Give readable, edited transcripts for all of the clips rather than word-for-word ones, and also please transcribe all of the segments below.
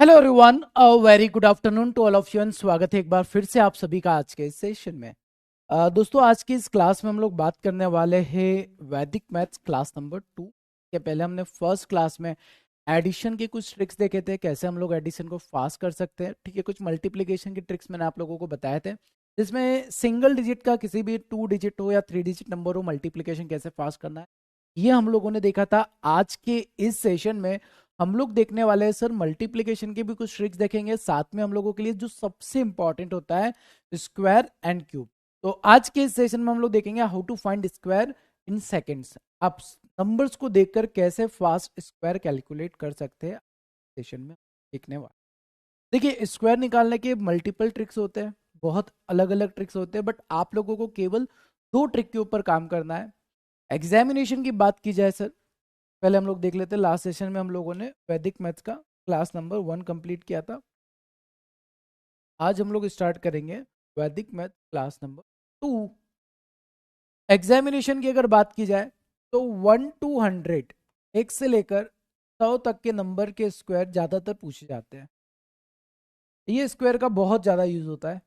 Hello everyone, very good afternoon to all of you and स्वागत है एक बार फिर से आप सभी का आज के इस सेशन में। दोस्तों, आज की इस क्लास में हम लोग बात करने वाले हैं वैदिक मैथ्स क्लास नंबर 2 के। पहले हमने फर्स्ट क्लास में एडिशन के कुछ ट्रिक्स देखे थे, कैसे हम लोग एडिशन को फास्ट कर सकते हैं। ठीक है, कुछ मल्टीप्लिकेशन के ट्रिक्स मैंने आप लोगों को बताए थे, जिसमें सिंगल डिजिट का किसी भी 2 डिजिट हो या 3 डिजिट नंबर हो, मल्टीप्लिकेशन कैसे फास्ट करना है, ये हम लोगों ने देखा था। आज के इस सेशन में हम लोग देखने वाले हैं सर मल्टीप्लिकेशन के भी कुछ ट्रिक्स देखेंगे, साथ में हम लोगों के लिए जो सबसे इंपॉर्टेंट होता है स्क्वायर एंड क्यूब। तो आज के इस सेशन में हम लोग देखेंगे how to find square in seconds. आप नंबर्स को देखकर कैसे फास्ट स्क्वायर कैलकुलेट कर सकते हैं, सेशन में देखने वाले। देखिए, स्क्वायर निकालने के मल्टीपल ट्रिक्स होते हैं, बहुत अलग अलग ट्रिक्स होते हैं, बट आप लोगों को केवल 2 ट्रिक के ऊपर काम करना है। एग्जामिनेशन की बात की जाए सर, पहले हम लोग देख लेते हैं। लास्ट सेशन में हम लोगों ने वैदिक मैथ्स का क्लास नंबर 1 कंप्लीट किया था। आज हम लोग स्टार्ट करेंगे वैदिक मैथ क्लास नंबर 2। एग्जामिनेशन की अगर बात की जाए तो 1 to 100, 1 से लेकर 100 तक के नंबर के स्क्वायर ज्यादातर पूछे जाते हैं। ये स्क्वायर का बहुत ज्यादा यूज होता है,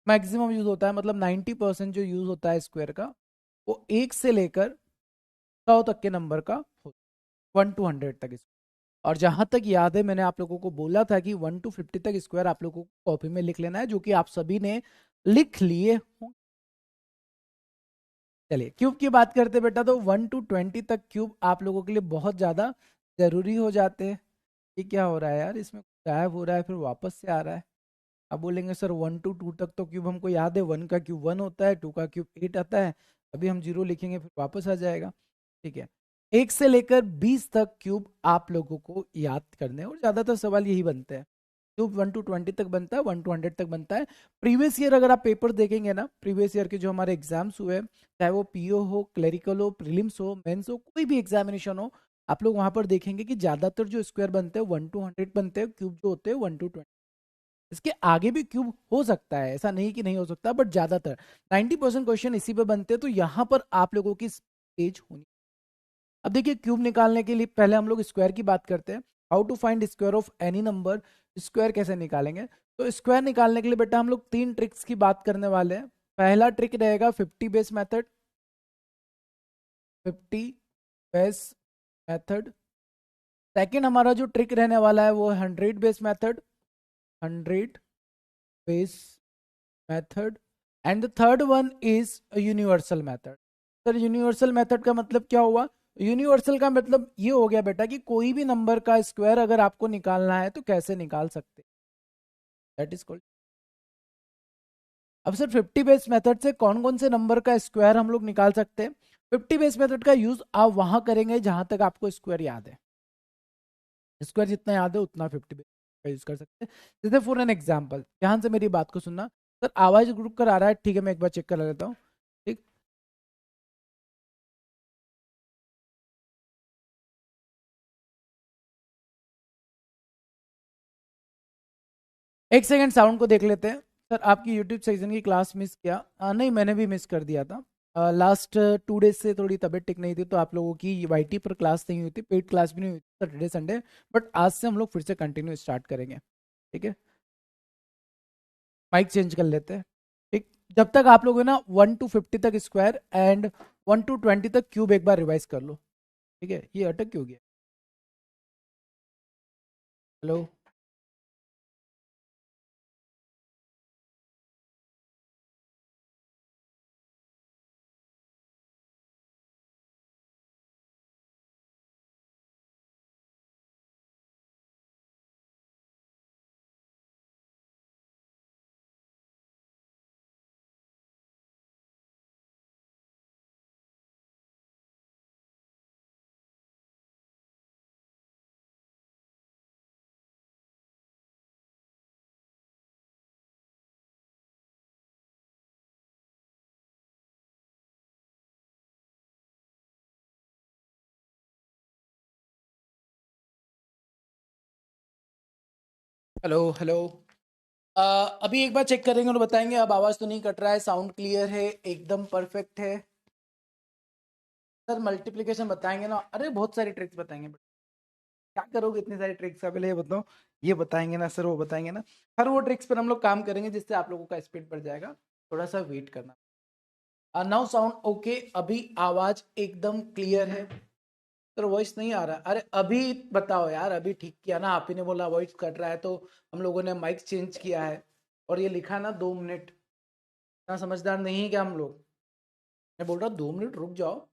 मैक्सिमम यूज होता है, मतलब 90% जो यूज होता है स्क्वायर का, वो 1 से लेकर 100 तक के नंबर का होता है, 1 to 100 तक। और जहां तक याद है, मैंने आप लोगों को बोला था कि 1 to 50 तक स्क्वायर आप लोगों को कॉपी में लिख लेना है, जो कि आप सभी ने लिख लिए हों। चलिए, क्यूब की बात करते हैं बेटा, तो 1 to 20 तक क्यूब आप लोगों के लिए बहुत ज्यादा जरूरी हो जाते हैं। ये क्या हो रहा है यार, इसमें गायब हो रहा है फिर वापस से आ रहा है। अब बोलेंगे सर 1 to 2 तक तो क्यूब हमको याद है, 1 का क्यूब 1 होता है, 2 का क्यूब 8 आता है। अभी हम 0 लिखेंगे फिर वापस आ जाएगा। ठीक है, 1 से लेकर 20 तक क्यूब आप लोगों को याद करने हैं, और ज्यादातर सवाल यही बनते हैं। क्यूब 1 to 20 तक बनता है, 1 to 100 तक बनता है। प्रीवियस ईयर अगर आप पेपर देखेंगे ना, प्रीवियस ईयर के जो हमारे एग्जाम्स हुए, चाहे वो पीओ हो, क्लरिकल हो, प्रीलिम्स हो, मेंस हो, कोई भी एग्जामिनेशन हो, आप लोग वहां पर देखेंगे कि ज्यादातर जो स्क्वायर बनते हैं 1 to 100 बनते हैं, क्यूब जो होते हैं 1 to 20। इसके आगे भी क्यूब हो सकता है, ऐसा नहीं कि नहीं हो सकता, बट ज्यादातर 90% क्वेश्चन इसी पे बनते हैं। तो यहाँ पर आप लोगों की तेज होनी। अब देखिए, क्यूब निकालने के लिए पहले हम लोग स्क्वायर की बात करते हैं। How to find square of any number, square कैसे निकालेंगे। तो स्क्वायर निकालने के लिए बेटा हम लोग 3 ट्रिक्स की बात करने वाले हैं। पहला ट्रिक रहेगा 50 base method, 50 base method. Second हमारा जो ट्रिक रहने वाला है वो है 100 base method, 100 base method. And the third one is universal method. Sir universal method का मतलब क्या हुआ? यूनिवर्सल का मतलब ये हो गया बेटा कि कोई भी नंबर का स्क्वायर अगर आपको निकालना है तो कैसे निकाल सकते, दैट इज कॉल्ड। अब सर 50 बेस मेथड से कौन कौन से नंबर का स्क्वायर हम लोग निकाल सकते हैं? 50 बेस मेथड का यूज आप वहां करेंगे जहां तक आपको स्क्वायर याद है। स्क्वायर जितना याद है उतना 50 बेस का यूज कर सकते हैं। जैसे फॉर एन एग्जाम्पल, ध्यान से मेरी बात को सुनना। सर आवाज रुक कर आ रहा है, ठीक है, मैं एक बार चेक कर लेता हूँ। ठीक, एक सेकंड साउंड को देख लेते हैं। सर आपकी यूट्यूब सेक्शन की क्लास मिस किया? नहीं, मैंने भी मिस कर दिया था। लास्ट 2 डेज से थोड़ी तबीयत ठीक नहीं थी, तो आप लोगों की वाईटी पर क्लास नहीं हुई थी, पेड क्लास भी नहीं हुई थी सैटरडे संडे। बट आज से हम लोग फिर से कंटिन्यू स्टार्ट करेंगे। ठीक है, माइक चेंज कर लेते हैं। ठीक, जब तक आप लोग है ना 1 to 50 तक स्क्वायर एंड 1 to 20 तक क्यूब एक बार रिवाइज कर लो। ठीक है, ये अटक क्यों गया? Hello, hello, hello. अभी एक बार चेक करेंगे और बताएंगे। अब आवाज तो नहीं कट रहा है, साउंड क्लियर है, एकदम परफेक्ट है। सर मल्टीप्लिकेशन बताएंगे ना? अरे बहुत सारी ट्रिक्स बताएंगे। क्या करोगे इतनी सारी ट्रिक्स का, पहले ये बताओ। ये बताएंगे ना सर, वो बताएंगे ना, हर वो ट्रिक्स पर हम लोग काम करेंगे जिससे आप लोगों का स्पीड बढ़ जाएगा। थोड़ा सा वेट करना। नाउ साउंड ओके, अभी आवाज एकदम क्लियर है। सर वॉइस नहीं आ रहा, अरे अभी बताओ यार, अभी ठीक किया ना, आप ही ने बोला वॉइस कट रहा है तो हम लोगों ने माइक चेंज किया है। और ये लिखा ना 2 मिनट, इतना समझदार नहीं है क्या हम लोग? मैं बोल रहा 2 मिनट रुक जाओ,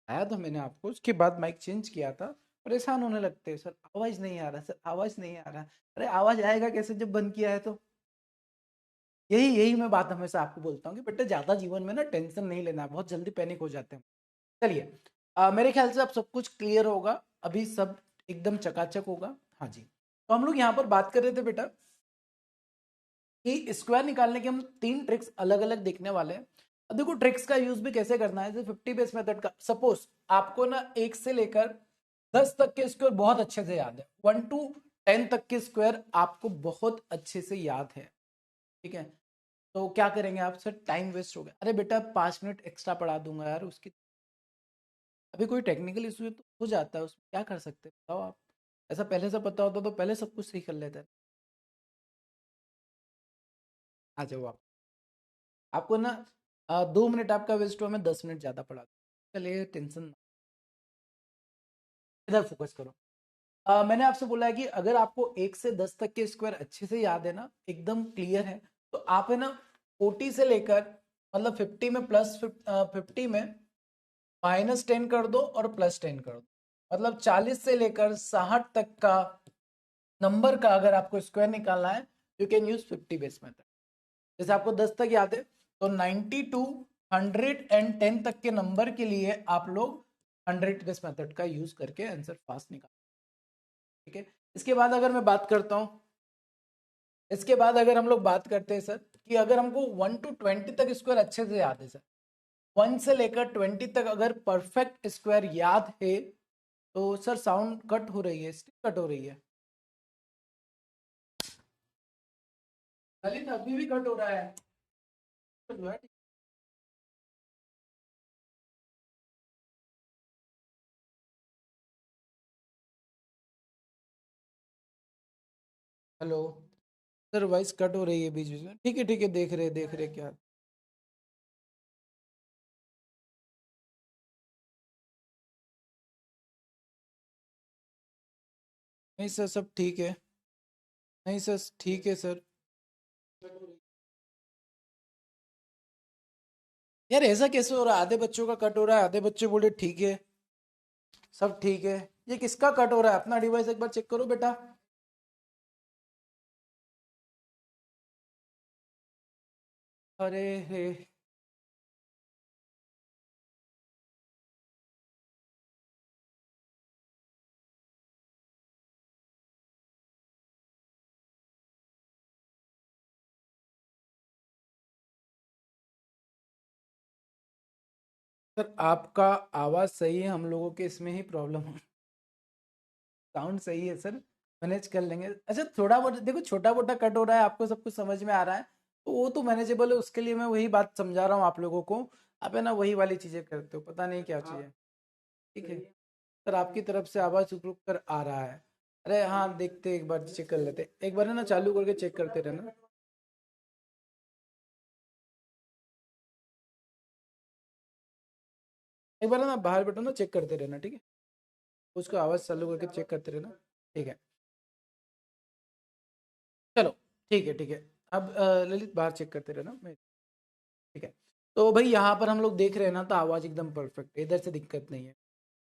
आया था मैंने आपको, उसके बाद माइक चेंज किया था। परेशान होने लगते हैं सर, आवाज नहीं आ रहा, सर आवाज नहीं आ रहा। अरे आवाज आएगा कैसे जब बंद किया है तो? यही यही मैं बात हमेशा आपको बोलता हूँ कि बेटा ज्यादा जीवन में ना टेंशन नहीं लेना, बहुत जल्दी पैनिक हो जाते हैं। चलिए, मेरे ख्याल से अब सब कुछ क्लियर होगा, अभी सब एकदम चकाचक होगा। हाँ जी, तो हम लोग यहाँ पर बात कर रहे थे बेटा कि स्क्वायर निकालने के हम 3 ट्रिक्स अलग अलग देखने वाले हैं। अब देखो ट्रिक्स का यूज भी कैसे करना है, जैसे 50 बेस मेथड का। सपोज आपको ना 1 से लेकर 10 तक के स्क्वायर बहुत अच्छे से याद है, 1 to 10 तक के स्क्वायर आपको बहुत अच्छे से याद है, ठीक है। तो क्या करेंगे आप? सर टाइम वेस्ट हो गया, अरे बेटा 5 मिनट एक्स्ट्रा पढ़ा दूंगा यार उसकी, अभी कोई टेक्निकल इशू है तो हो जाता है, उसमें क्या कर सकते हैं बताओ आप। ऐसा पहले से पता होता तो पहले सब कुछ सही कर लेते। आ जाओ आप, आपको ना 2 मिनट आपका वेस्ट हुआ, मैं 10 मिनट ज्यादा पढ़ा दूं। चलिए टेंशन, इधर फोकस करो। मैंने आपसे बोला है कि अगर आपको 1 से 10 तक के स्क्वायर अच्छे से याद है ना, एकदम क्लियर है, तो आप है ना 40 से लेकर, मतलब 50 में प्लस 50 में -10 कर दो और +10 कर दो, मतलब 40 से लेकर 60 तक का नंबर का अगर आपको स्क्वायर निकालना है, you can use 50 base method. जैसे आपको 10 तक याद है तो 90 टू 110 तक के नंबर के लिए आप लोग 100 बेस मेथड का यूज करके आंसर फास्ट निकाल, ठीक है। इसके बाद अगर मैं बात करता हूं, इसके बाद अगर हम लोग बात करते हैं सर कि अगर हमको 1 to 20 तक स्क्वायर अच्छे से याद है सर, 1 से लेकर 20 तक अगर परफेक्ट स्क्वायर याद है, तो सर साउंड कट हो रही है, स्टिल कट हो रही है ललित, अभी भी कट हो रहा है। हेलो सर, वॉइस कट हो रही है बीच बीच में, ठीक है देख रहे क्या। नहीं सर सब ठीक है, नहीं सर ठीक है सर। यार ऐसा कैसे हो रहा है, आधे बच्चों का कट हो रहा है, आधे बच्चे बोले ठीक है, सब ठीक है। ये किसका कट हो रहा है? अपना डिवाइस एक बार चेक करो बेटा। अरे हे, सर आपका आवाज सही है, हम लोगों के इसमें ही प्रॉब्लम है। साउंड सही है सर, मैनेज कर लेंगे। अच्छा थोड़ा बहुत देखो, छोटा मोटा कट हो रहा है, आपको सब कुछ समझ में आ रहा है तो वो तो मैनेजेबल है, उसके लिए मैं वही बात समझा रहा हूँ आप लोगों को। आप है ना वही वाली चीजें करते हो, पता नहीं क्या चीजें। ठीक है सर, आपकी तरफ से आवाज रुक रुक कर आ रहा है। अरे हाँ देखते, एक बार चेक कर लेते, एक बार है ना चालू करके चेक करते रहना। एक बार है ना बाहर बैठो ना, चेक करते रहना, ठीक है। उसको आवाज चालू करके चेक करते रहना, ठीक है। चलो ठीक है। अब ललित बाहर चेक करते रहना, मैं, ठीक है। तो भाई यहाँ पर हम लोग देख रहे हैं ना, तो आवाज एकदम परफेक्ट है, इधर से दिक्कत नहीं है।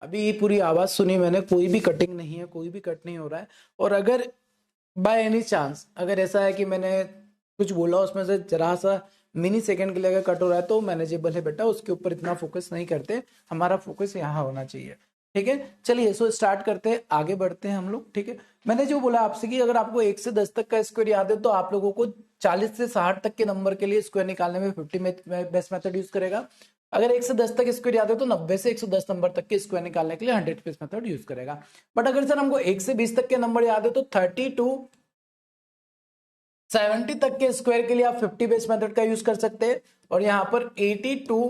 अभी पूरी आवाज सुनी मैंने, कोई भी कटिंग नहीं है, कोई भी कट नहीं हो रहा है। और अगर बाय एनी चांस अगर ऐसा है कि मैंने कुछ बोला उसमें से जरा सा मिनी सेकंड के लिए अगर कट हो रहा है तो मैनेजेबल है बेटा, उसके ऊपर इतना फोकस नहीं करते, हमारा फोकस यहाँ होना चाहिए, ठीक है। चलिए सो स्टार्ट करते हैं, आगे बढ़ते हैं हम लोग, ठीक है। मैंने जो बोला आपसे कि अगर आपको 1 से 10 तक का स्क्वायर याद है तो आप लोगों को 40 से 60 तक के नंबर के लिए स्क्वायर निकालने में 50 में बेस्ट मेथड यूज करेगा। अगर 1 से 10 तक स्क्वायर याद है तो 90 से 110 नंबर तक के स्क्वायर निकालने के लिए 100 बेस्ट मेथड यूज करेगा। बट अगर सर हमको 1 से 20 तक के नंबर याद है तो 30 to 70 तक के स्क्वायर के लिए आप 50 बेस मेथड का यूज कर सकते हैं। और यहाँ पर 80 to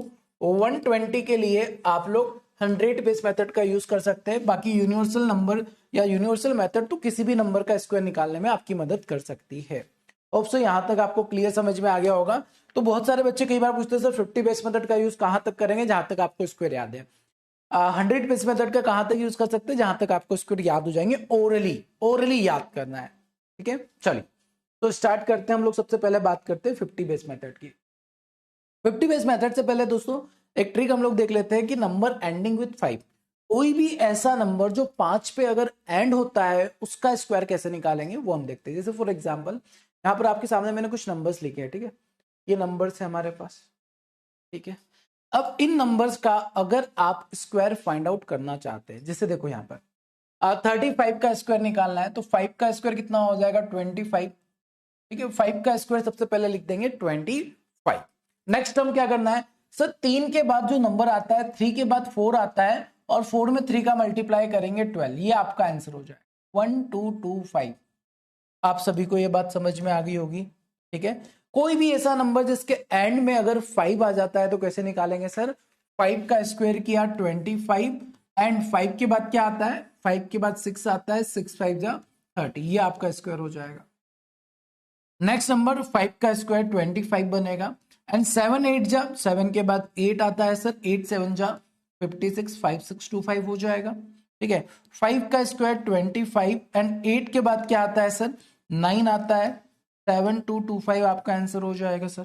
120 के लिए आप लोग 100 बेस मेथड का यूज कर सकते हैं। बाकी यूनिवर्सल नंबर या यूनिवर्सल मेथड तो किसी भी नंबर का स्क्वायर निकालने में आपकी मदद कर सकती है। ऑप्शन यहां तक आपको क्लियर समझ में आ गया होगा। तो बहुत सारे बच्चे कई बार पूछते हैं सर 50 बेस मेथड का यूज कहां तक करेंगे, जहां तक आपको स्क्वायर याद है। 100 बेस मेथड का कहां तक यूज कर सकते हैं, जहां तक आपको स्क्वायर याद हो जाएंगे, ओरली याद करना है। ठीक है, चलिए तो स्टार्ट करते हैं। हम लोग सबसे पहले बात करते हैं 50 बेस मेथड की। 50 बेस मेथड से पहले दोस्तों एक ट्रिक हम लोग देख लेते हैं कि नंबर एंडिंग विथ 5, कोई भी ऐसा नंबर जो 5 पे अगर एंड होता है उसका स्क्वायर कैसे निकालेंगे वो हम देखते हैं। जैसे फॉर एग्जांपल यहाँ पर आपके सामने मैंने कुछ नंबर्स लिखे हैं, ठीक है, ये नंबर्स है हमारे पास, ठीक है। अब इन नंबर्स का अगर आप स्क्वायर फाइंड आउट करना चाहते हैं, जैसे देखो यहाँ पर 35 का स्क्वायर निकालना है, तो 5 का स्क्वायर कितना हो जाएगा 25, ठीक है। 5 का स्क्वायर सबसे पहले लिख देंगे 25। नेक्स्ट हम क्या करना है सर, 3 के बाद जो नंबर आता है 3 के बाद 4 आता है और 4 में 3 का मल्टीप्लाई करेंगे 12, ये आपका आंसर हो जाएगा 1225। आप सभी को ये बात समझ में आ गई होगी, ठीक है। कोई भी ऐसा नंबर जिसके एंड में अगर 5 आ जाता है तो कैसे निकालेंगे सर, 5 का स्क्वायर किया 25 एंड 5 के बाद क्या आता है, 5 के बाद 6 आता है, 6 5 जा 30, ये आपका स्क्वायर हो जाएगा। नेक्स्ट नंबर 5 का स्क्वायर 25 बनेगा एंड 7 8 जा 7 के बाद 8 आता है सर, 8 7 जा 56, 5625 हो जाएगा, ठीक है। 5 का स्क्वायर 25 एंड 8 के बाद क्या आता है सर, 9 आता है, 7225 आपका आंसर हो जाएगा सर,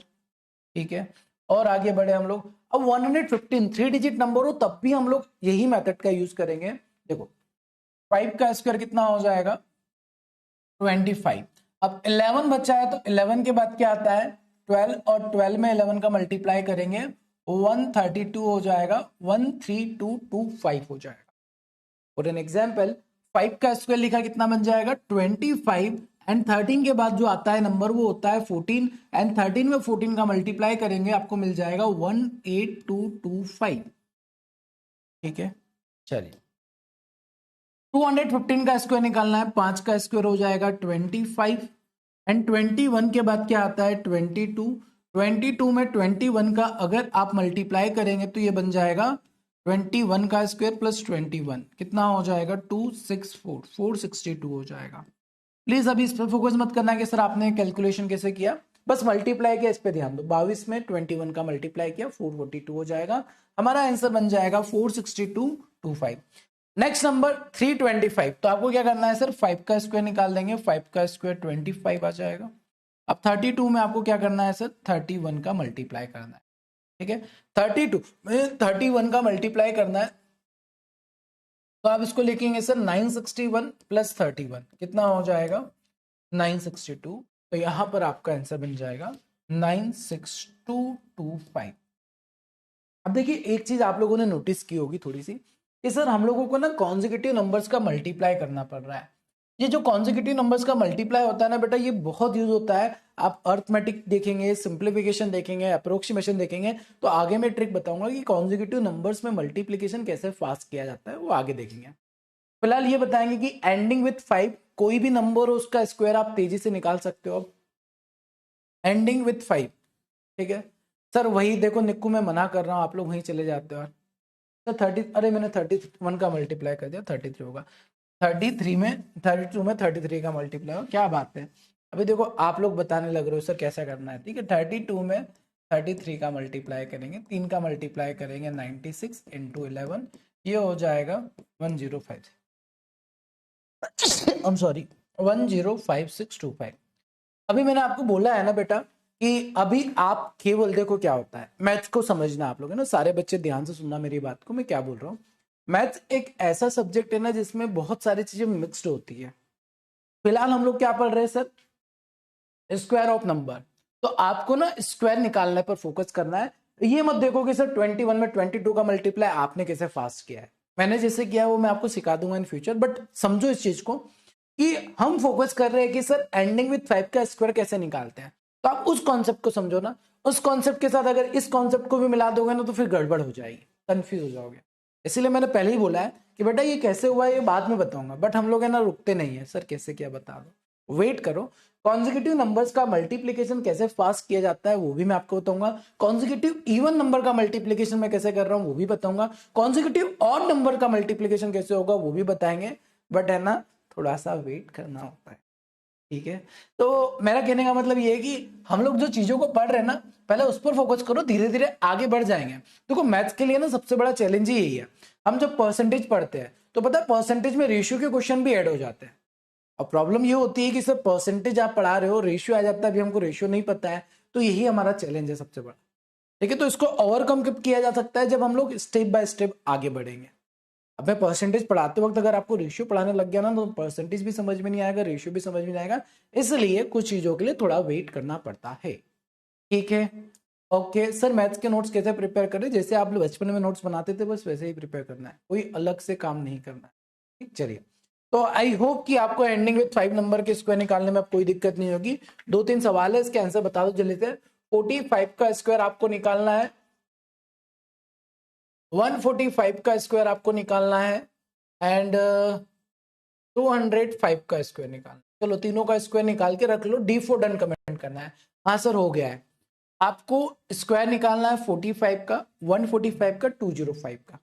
ठीक है। और आगे बढ़े हम लोग। अब 115 3 डिजिट नंबर हो तब भी हम लोग यही मेथड का यूज करेंगे। देखो 5 का स्क्वायर कितना हो जाएगा 25, अब 11 बचा है तो 11 के बाद क्या आता है 12 और 12 में 11 का मल्टीप्लाई करेंगे 132 हो जाएगा, 13225 हो जाएगा। फॉर एन एग्जाम्पल 5 का स्क्वायर लिखा कितना बन जाएगा 25 एंड 13 के बाद जो आता है नंबर वो होता है 14 एंड 13 में 14 का मल्टीप्लाई करेंगे आपको मिल जाएगा 18225, ठीक है। चलिए 215 का स्क्वायर निकालना है, 5 का स्क्वायर हो जाएगा 25 एंड 21 के बाद क्या आता है 22, 22 में 21 का अगर आप मल्टीप्लाई करेंगे तो ये बन जाएगा 21 का स्क्वायर प्लस 21 कितना हो जाएगा 264, 462 हो जाएगा। प्लीज अभी इस पर फोकस मत करना कि सर आपने कैलकुलेशन कैसे किया, बस मल्टीप्लाई किया इस पे ध्यान दो। 22 में 21 का मल्टीप्लाई किया 442 हो जाएगा, हमारा आंसर बन जाएगा 46225। नेक्स्ट नंबर 325, तो आपको क्या करना है सर 5 का स्क्वायर निकाल देंगे, 5 का स्क्वायर 25 आ जाएगा। अब 32 में आपको क्या करना है सर 31 का मल्टीप्लाई करना है, ठीक है। 32 में 31 का मल्टीप्लाई करना है तो आप इसको लिखेंगे सर 961 प्लस 31 कितना हो जाएगा 962, तो यहां पर आपका आंसर बन जाएगा 96225। अब देखिए एक चीज आप लोगों ने नोटिस की होगी थोड़ी सी कि सर हम लोगों को ना कॉन्जिक्यूटिव नंबर्स का मल्टीप्लाई करना पड़ रहा है। ये जो कॉन्जिक्यूटिव नंबर्स का मल्टीप्लाई होता है ना बेटा, ये बहुत यूज होता है। आप अर्थमेटिक देखेंगे, सिंप्लीफिकेशन देखेंगे, अप्रोक्सीमेशन देखेंगे, तो आगे मैं ट्रिक बताऊंगा कि कॉन्जिक्यूटिव नंबर्स में मल्टीप्लीकेशन कैसे फास्ट किया जाता है, वो आगे देखेंगे। फिलहाल ये बताएंगे कि एंडिंग विथ 5 कोई भी नंबर हो उसका स्क्वायर आप तेजी से निकाल सकते हो। एंडिंग विथ 5, ठीक है सर, वही देखो निक्कू मैं मना कर रहा हूं, आप लोग वहीं चले जाते हो। तो 30, अरे मैंने 31 का मल्टीप्लाई कर दिया 33 होगा, 33 में 32 में 33 का मल्टीप्लाई हो, क्या बात है। अभी देखो आप लोग बताने लग रहे हो सर कैसा करना है, ठीक है। 32 में 33 का मल्टीप्लाई करेंगे, 3 का मल्टीप्लाई करेंगे 96 इंटू 11, ये हो जाएगा 105 I'm सॉरी 105625। अभी मैंने आपको बोला है ना बेटा कि अभी आप केवल देखो क्या होता है, मैथ्स को समझना आप लोग है ना, सारे बच्चे ध्यान से सुनना मेरी बात को, मैं क्या बोल रहा हूँ। मैथ्स एक ऐसा सब्जेक्ट है ना जिसमें बहुत सारी चीजें मिक्स्ड होती है। फिलहाल हम लोग क्या पढ़ रहे हैं सर, स्क्वायर ऑफ नंबर, तो आपको ना स्क्वायर निकालने पर फोकस करना है। ये मत देखो कि सर 21 में 22 का मल्टीप्लाई आपने कैसे फास्ट किया है, मैंने जैसे किया है वो मैं आपको सिखा दूंगा इन फ्यूचर, बट समझो इस चीज को कि हम फोकस कर रहे हैं कि सर एंडिंग विथ 5 का स्क्वायर कैसे निकालते हैं। तो आप उस कॉन्सेप्ट को समझो ना, उस कॉन्सेप्ट के साथ अगर इस कॉन्सेप्ट को भी मिला दोगे ना तो फिर गड़बड़ हो जाएगी, कंफ्यूज हो जाओगे। इसीलिए मैंने पहले ही बोला है कि बेटा ये कैसे हुआ है ये बाद में बताऊंगा, बट हम लोग है ना रुकते नहीं है, सर कैसे क्या बता दो। वेट करो। कॉन्जिक्यूटिव नंबर्स का मल्टीप्लीकेशन कैसे फास्ट किया जाता है वो भी मैं आपको बताऊंगा। कॉन्जिक्यूटिव इवन नंबर का मल्टीप्लीकेशन मैं कैसे कर रहा हूं वो भी बताऊंगा। कॉन्जिक्यूटिव ऑड नंबर का मल्टीप्लीकेशन कैसे होगा वो भी बताएंगे। बट है ना, थोड़ा सा वेट करना होता है, ठीक है। तो मेरा कहने का मतलब ये है कि हम लोग जो चीजों को पढ़ रहे हैं ना, पहले उस पर फोकस करो, धीरे धीरे आगे बढ़ जाएंगे। देखो मैथ्स के लिए ना सबसे बड़ा चैलेंज ही यही है। हम जब परसेंटेज पढ़ते हैं तो पता है परसेंटेज में रेशियो के क्वेश्चन भी ऐड हो जाते हैं। और प्रॉब्लम ये होती है कि सर परसेंटेज आप पढ़ा रहे हो, रेशियो आ जाता है, अभी हमको रेशियो नहीं पता है। तो यही हमारा चैलेंज है सबसे बड़ा, ठीक है। तो इसको ओवरकम कब किया जा सकता है, जब हम लोग स्टेप बाय स्टेप आगे बढ़ेंगे। अब मैं परसेंटेज पढ़ाते वक्त अगर आपको रेशियो पढ़ाने लग गया ना, तो परसेंटेज भी समझ में नहीं आएगा, रेशियो भी समझ में नहीं आएगा। इसलिए कुछ चीजों के लिए थोड़ा वेट करना पड़ता है, ठीक है। ओके सर, मैथ्स के नोट्स कैसे प्रिपेयर करें? जैसे आप लोग बचपन में नोट्स बनाते थे बस वैसे ही प्रिपेयर करना है, कोई अलग से काम नहीं करना है, ठीक। चलिए, तो आई होप कि आपको एंडिंग विथ 5 नंबर के स्क्वायर निकालने में कोई दिक्कत नहीं होगी। 2-3 सवाल है, इसके आंसर बता दो जल्दी से। 45 का स्क्वायर आपको निकालना है, 145 का स्क्वायर आपको निकालना है, एंड 205 का स्क्वायर निकालना है। चलो तीनों का स्क्वायर निकाल के रख लो, D4 डन कमेंट करना है। हाँ सर हो गया है। आपको स्क्वायर निकालना है 45 का, 145 का, 205 का।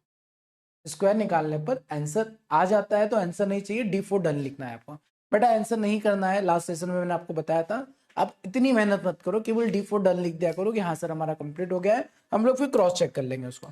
स्क्वायर निकालने पर आंसर आ जाता है तो आंसर नहीं चाहिए, D4 डन लिखना है आपको। बेटा आंसर नहीं करना है, लास्ट सेशन में मैंने आपको बताया था। आप इतनी मेहनत मत करो, केवल D4 डन लिख दिया करो कि हाँ सर हमारा कंप्लीट हो गया है। हम लोग फिर क्रॉस चेक कर लेंगे उसको,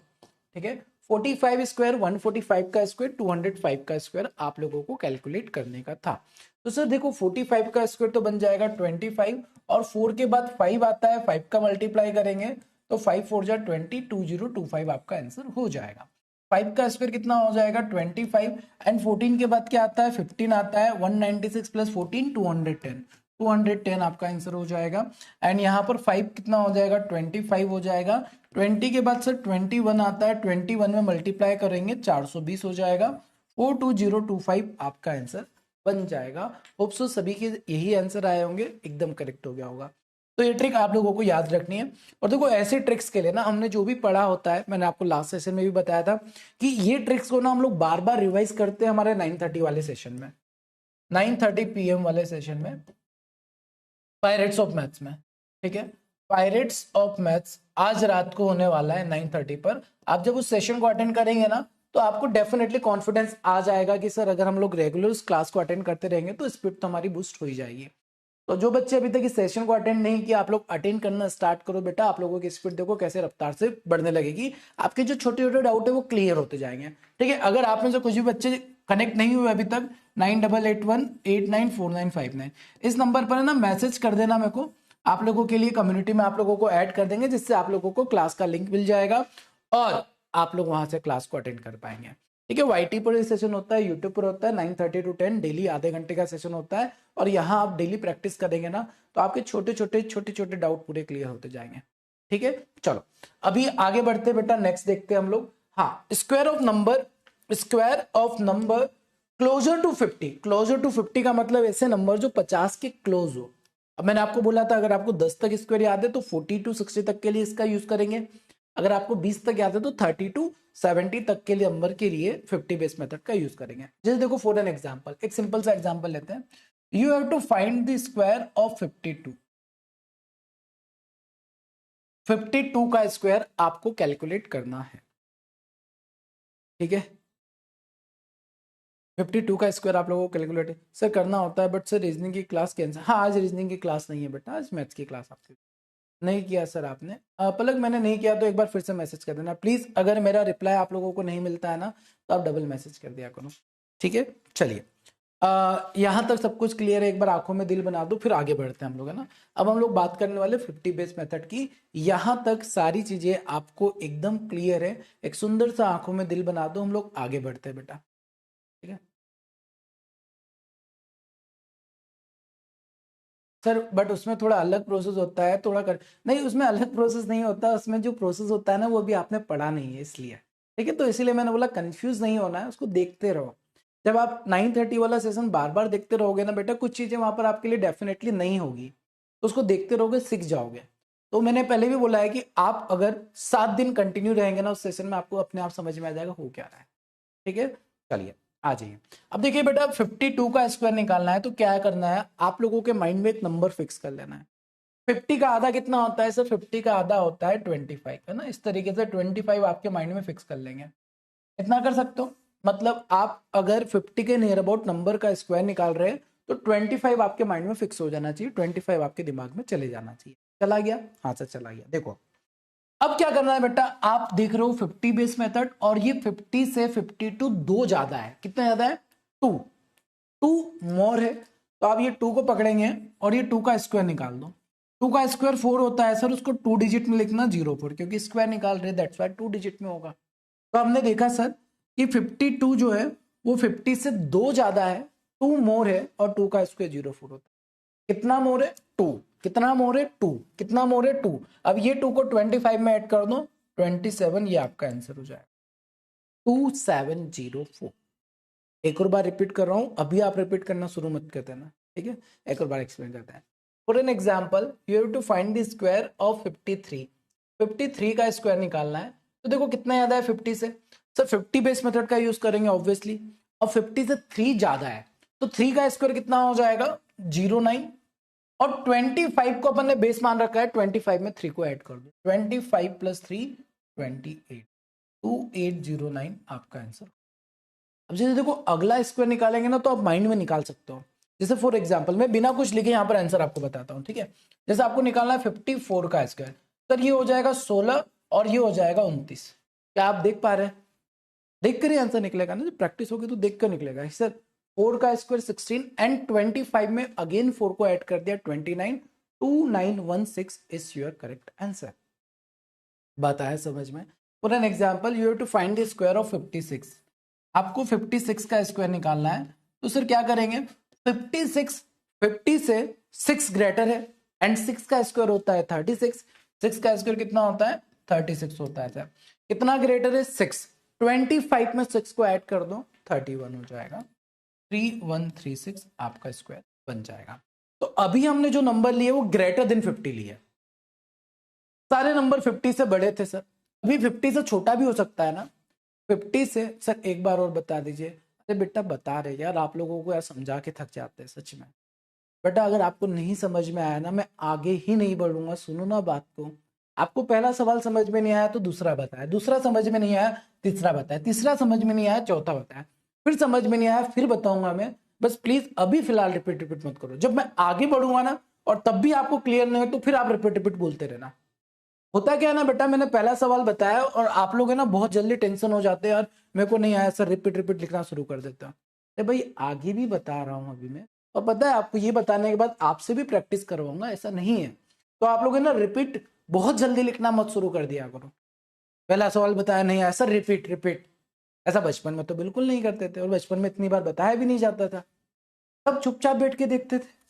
ठीक है। 45 स्क्वायर, 145 का स्क्वायर, 205 का स्क्वायर आप लोगों को कैलकुलेट करने का था। तो सर देखो 45 का स्क्वायर तो बन जाएगा 25, और 4 के बाद 5 आता है, 5 का मल्टीप्लाई करेंगे तो 5 4 जा 20, 2025 आपका आंसर हो जाएगा। 5 का स्क्वायर कितना हो जाएगा 25, एंड 14 के बाद क्या आता है 15 आता है, 196 प्लस 14 210, 210 आपका आंसर हो जाएगा। एंड यहाँ पर 5 कितना हो जाएगा 25 हो जाएगा। 20 के बाद सर 21 आता है, 21 में मल्टीप्लाई करेंगे 420 हो जाएगा। 42025 आपका आंसर बन जाएगा। होप सो सभी के यही आंसर आए होंगे, एकदम करेक्ट हो गया होगा। तो ये ट्रिक आप लोगों को याद रखनी है। और देखो ऐसे ट्रिक्स के लिए ना हमने जो भी पढ़ा होता है, मैंने आपको लास्ट सेशन में भी बताया था कि ये ट्रिक्स को ना हम लोग बार बार रिवाइज करते हैं हमारे 9:30 वाले सेशन में, 9:30 PM वाले सेशन में, पायरेट्स ऑफ मैथ्स में, ठीक है। पायरेट्स ऑफ मैथ्स आज रात को होने वाला है 9:30 पर। आप जब उस सेशन को अटेंड करेंगे ना, तो आपको डेफिनेटली कॉन्फिडेंस आ जाएगा कि सर अगर हम लोग रेगुलर उस क्लास को अटेंड करते रहेंगे तो स्पीड तो हमारी बूस्ट हो ही जाएगी। तो जो बच्चे अभी तक इस सेशन को अटेंड नहीं किया, आप लोग अटेंड करना स्टार्ट करो बेटा। आप लोगों की स्पीड देखो कैसे रफ्तार से बढ़ने लगेगी, आपके जो छोटे छोटे डाउट है वो क्लियर होते जाएंगे, ठीक है। अगर आप में से कुछ भी बच्चे कनेक्ट नहीं हुए अभी तक, 9881894959 इस नंबर पर है ना मैसेज कर देना मेरे को। आप लोगों के लिए कम्युनिटी में आप लोगों को ऐड कर देंगे, जिससे आप लोगों को क्लास का लिंक मिल जाएगा और आप लोग वहां से क्लास को अटेंड कर पाएंगे, ठीक है। वाईटी पर सेशन होता है, यूट्यूब पर होता है, 9:30 to 10 डेली आधे घंटे का सेशन होता है। और यहाँ आप डेली प्रैक्टिस करेंगे ना, तो आपके छोटे छोटे डाउट पूरे क्लियर होते जाएंगे, ठीक है। चलो अभी आगे बढ़ते बेटा, नेक्स्ट देखते हैं हम लोग। हाँ, square of number closer to 50। Closer to 50 का मतलब ऐसे नंबर जो 50 के क्लोज हो। अब मैंने आपको बोला था अगर आपको 10 तक स्क्वायर याद है तो 40 to 60 तक के लिए इसका यूज करेंगे। अगर आपको 20 तक याद है तो 30 to 70 तक के लिए नंबर के लिए 50 बेस मेथड का यूज करेंगे। जैसे देखो फॉर एन एग्जांपल, एक सिंपल सा एग्जांपल लेते हैं। You have to find the square of 52। 52 का स्क्वायर आपको कैलकुलेट करना है, ठीक है। 52 का स्क्वायर आप लोगों को कैलकुलेट सर करना होता है, बट सर रीजनिंग की क्लास कैंसिल। हाँ आज रीजनिंग की क्लास नहीं है बेटा, आज मैथ्स की क्लास आपकी नहीं किया सर आपने। पलक मैंने नहीं किया तो एक बार फिर से मैसेज कर देना प्लीज। अगर मेरा रिप्लाई आप लोगों को नहीं मिलता है ना, तो आप डबल मैसेज कर दिया करो, ठीक है। चलिए यहाँ तक सब कुछ क्लियर है, एक बार आंखों में दिल बना दो, फिर आगे बढ़ते हैं हम लोग, है ना। अब हम लोग बात करने वाले 50 बेस मेथड की। यहाँ तक सारी चीजें आपको एकदम क्लियर है, एक सुंदर सा आंखों में दिल बना दो, हम लोग आगे बढ़ते हैं बेटा, ठीक है। सर बट उसमें थोड़ा अलग प्रोसेस होता है, थोड़ा कर नहीं, उसमें अलग प्रोसेस नहीं होता, उसमें जो प्रोसेस होता है ना वो भी आपने पढ़ा नहीं है इसलिए, ठीक है। तो इसीलिए मैंने बोला कंफ्यूज नहीं होना है, उसको देखते रहो। जब आप 9:30 वाला सेशन बार बार देखते रहोगे ना बेटा, कुछ चीजें वहां पर आपके लिए डेफिनेटली नहीं होगी, तो उसको देखते रहोगे सीख जाओगे। तो मैंने पहले भी बोला है कि आप अगर 7 दिन कंटिन्यू रहेंगे ना उस सेशन में, आपको अपने आप समझ में आ जाएगा हो क्या रहा है, ठीक है। चलिए आ जाइए। अब देखिए बेटा 52 का स्क्वायर निकालना है तो क्या करना है, आप लोगों के माइंड में एक नंबर फिक्स कर लेना है। 50 का आधा कितना होता है सर? 50 का आधा होता है 25, है ना। इस तरीके से 25 आपके माइंड में फिक्स कर लेंगे। इतना कर सकते हो, मतलब आप अगर 50 के नियर अबाउट नंबर का स्क्वायर निकाल रहे हैं तो 25 आपके माइंड में फिक्स हो जाना चाहिए, 25 आपके दिमाग में चले जाना चाहिए। चला गया? हाँ सर चला गया। देखो अब क्या करना है बेटा, आप देख रहे हो 50 बेस मेथड, और ये 50 से 52 दो ज्यादा है। कितना ज्यादा है? 2। 2 मोर है, तो आप ये 2 को पकड़ेंगे और ये 2 का स्क्वायर निकाल दो। 2 का स्क्वायर 4 होता है सर, उसको 2 डिजिट में लिखना 0 4, क्योंकि स्क्वायर निकाल रहे, दैट्स व्हाई 2 डिजिट में होगा। तो हमने देखा सर कि 52 जो है वो 50 से 2 ज्यादा है, 2 मोर है, और 2 का स्क्वायर 0 4 होता है। कितना मोर है? 2। कितना मोर है? 2। कितना मोर है? 2। अब ये 2 को 25 में ऐड कर दो, 27, ये आपका आंसर हो जाएगा 2704। एक और बार रिपीट कर रहा हूं, अभी आप रिपीट करना शुरू मत कर देना, ठीक है। एक और बार एक्सप्लेन करते हैं। For an example you have to find the square of 53। 53 का स्क्वायर निकालना है, तो देखो कितना ज्यादा है 50 से। सर 50 बेस मेथड का यूज करेंगे ऑब्वियसली, और 50 से 3 ज्यादा है, तो 3 का स्क्वायर कितना हो जाएगा? 09। और 25 को अपन ने बेस मान रखा है, 25 में 3 को ऐड कर दो, 25 + 3 28, 2809 आपका आंसर। अब जैसे देखो अगला स्क्वायर निकालेंगे ना, तो आप माइंड में निकाल सकते हो। जैसे फॉर एग्जांपल मैं बिना कुछ लिखे यहाँ पर आंसर आपको बताता हूँ, ठीक है। जैसे आपको निकालना है 54 का स्क्वायर, सर ये हो जाएगा 16 और ये हो जाएगा 29। क्या आप देख पा रहे हैं? देख कर ही आंसर निकलेगा ना, जब प्रैक्टिस होगी तो देख कर निकलेगा सर। 4 का स्क्वायर 16 एंड 25 में अगेन 4 को ऐड कर दिया 29, 2916 इज योर करेक्ट आंसर। बात आया समझ में? For an example you have to find the square of 56। आपको 56 का स्क्वायर निकालना है, तो सर क्या करेंगे? 56 50 से 6 ग्रेटर है, एंड 6 का स्क्वायर होता है 36। 6 का स्क्वायर कितना होता है? 36 होता है सर। कितना ग्रेटर है? 6। 25 में 6 को ऐड कर दो, 31 हो जाएगा, 3136 आपका स्क्वायर बन जाएगा। तो अभी हमने जो नंबर लिए वो ग्रेटर देन 50 लिए। सारे नंबर 50 से बड़े थे सर, अभी 50 से छोटा भी हो सकता है ना। 50 से सर एक बार और बता दीजिए। अरे बेटा बता रहे यार, आप लोगों को यार समझा के थक जाते हैं सच में। बेटा अगर आपको नहीं समझ में आया ना, मैं आगे ही नहीं बढ़ूंगा, सुनो ना बात को। आपको पहला सवाल समझ में नहीं आया तो दूसरा बताया, दूसरा समझ में नहीं आया तीसरा बताया, तीसरा समझ में नहीं आया चौथा बताया, फिर समझ में नहीं आया फिर बताऊंगा मैं। बस प्लीज अभी फिलहाल रिपीट मत करो, जब मैं आगे बढ़ूंगा ना और तब भी आपको क्लियर नहीं हो तो फिर आप रिपीट बोलते रहना। होता क्या है ना बेटा, मैंने पहला सवाल बताया और आप लोग है ना बहुत जल्दी टेंशन हो जाते हैं, और मेरे को नहीं आया सर, रिपीट लिखना शुरू कर देता हूँ। अरे भाई आगे भी बता रहा हूँ अभी मैं, और पता है आपको ये बताने के बाद आपसे भी प्रैक्टिस करवाऊंगा, ऐसा नहीं है। तो आप लोग है ना रिपीट बहुत जल्दी लिखना मत शुरू कर दिया करो। पहला सवाल बताया नहीं आया सर, रिपीट। ऐसा बचपन में तो बिल्कुल नहीं करते थे, और बचपन में इतनी बार बताया भी नहीं जाता था, सब चुपचाप बैठ के देखते थे,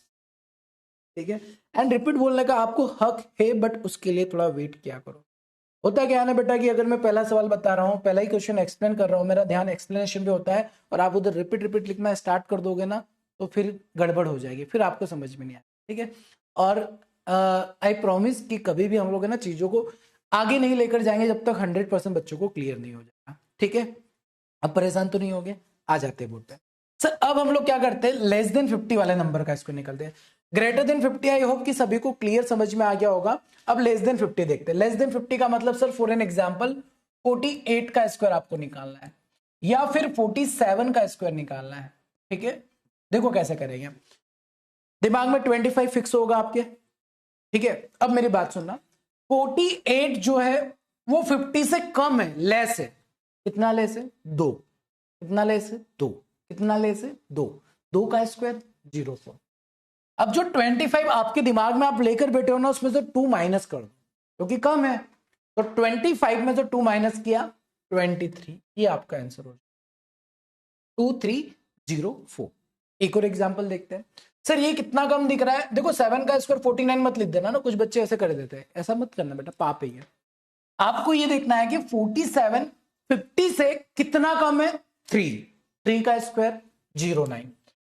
ठीक है। एंड रिपीट बोलने का आपको हक है, बट उसके लिए थोड़ा वेट किया करो। होता क्या है ना बेटा कि अगर मैं पहला सवाल बता रहा हूँ, पहला ही क्वेश्चन एक्सप्लेन कर रहा हूँ, मेरा ध्यान एक्सप्लेनेशन पे होता है, और आप उधर रिपीट लिखना स्टार्ट कर दोगे ना, तो फिर गड़बड़ हो जाएगी, फिर आपको समझ में नहीं आएगा, ठीक है। और आई प्रॉमिस कि कभी भी हम लोग है ना चीजों को आगे नहीं लेकर जाएंगे जब तक 100% बच्चों को क्लियर नहीं हो जाएगा, ठीक है। अब परेशान तो नहीं हो गए? आ जाते हैं बोर्ड पे। सर अब हम लोग क्या करते हैं, लेस देन 50 वाले नंबर का इसको निकलते हैं। ग्रेटर देन 50 आई होप कि सभी को क्लियर समझ में आ गया होगा। अब लेस देन 50 देखते हैं। लेस देन 50 का मतलब सर फॉर एन एग्जांपल 48 का स्क्वायर आपको निकालना है, या फिर 47 का स्क्वायर निकालना है, ठीक है। देखो कैसे करेंगे, दिमाग में 25 फिक्स होगा आपके, ठीक है। अब मेरी बात सुनना, 48 जो है वो 50 से कम है, लेस है। कितना लेस है? 2। कितना लेस है? 2। कितना लेस है? 2। 2 का स्क्वायर 04। अब जो 25 आपके दिमाग में आप लेकर बैठे हो ना, उसमें से 2 माइनस कर दो क्योंकि कम है, तो 25 में से 2 माइनस किया 23, ये आपका आंसर हो जाएगा 2304। एक और एग्जांपल देखते हैं। सर ये कितना कम दिख रहा है? देखो 7 का स्क्वायर 49 मत लिख देना ना, कुछ बच्चे ऐसे कर देते हैं, ऐसा मत करना बेटा, पाप ही है। आपको ये देखना है कि 47 50 से कितना कम है? 3 का स्क्वायर 09।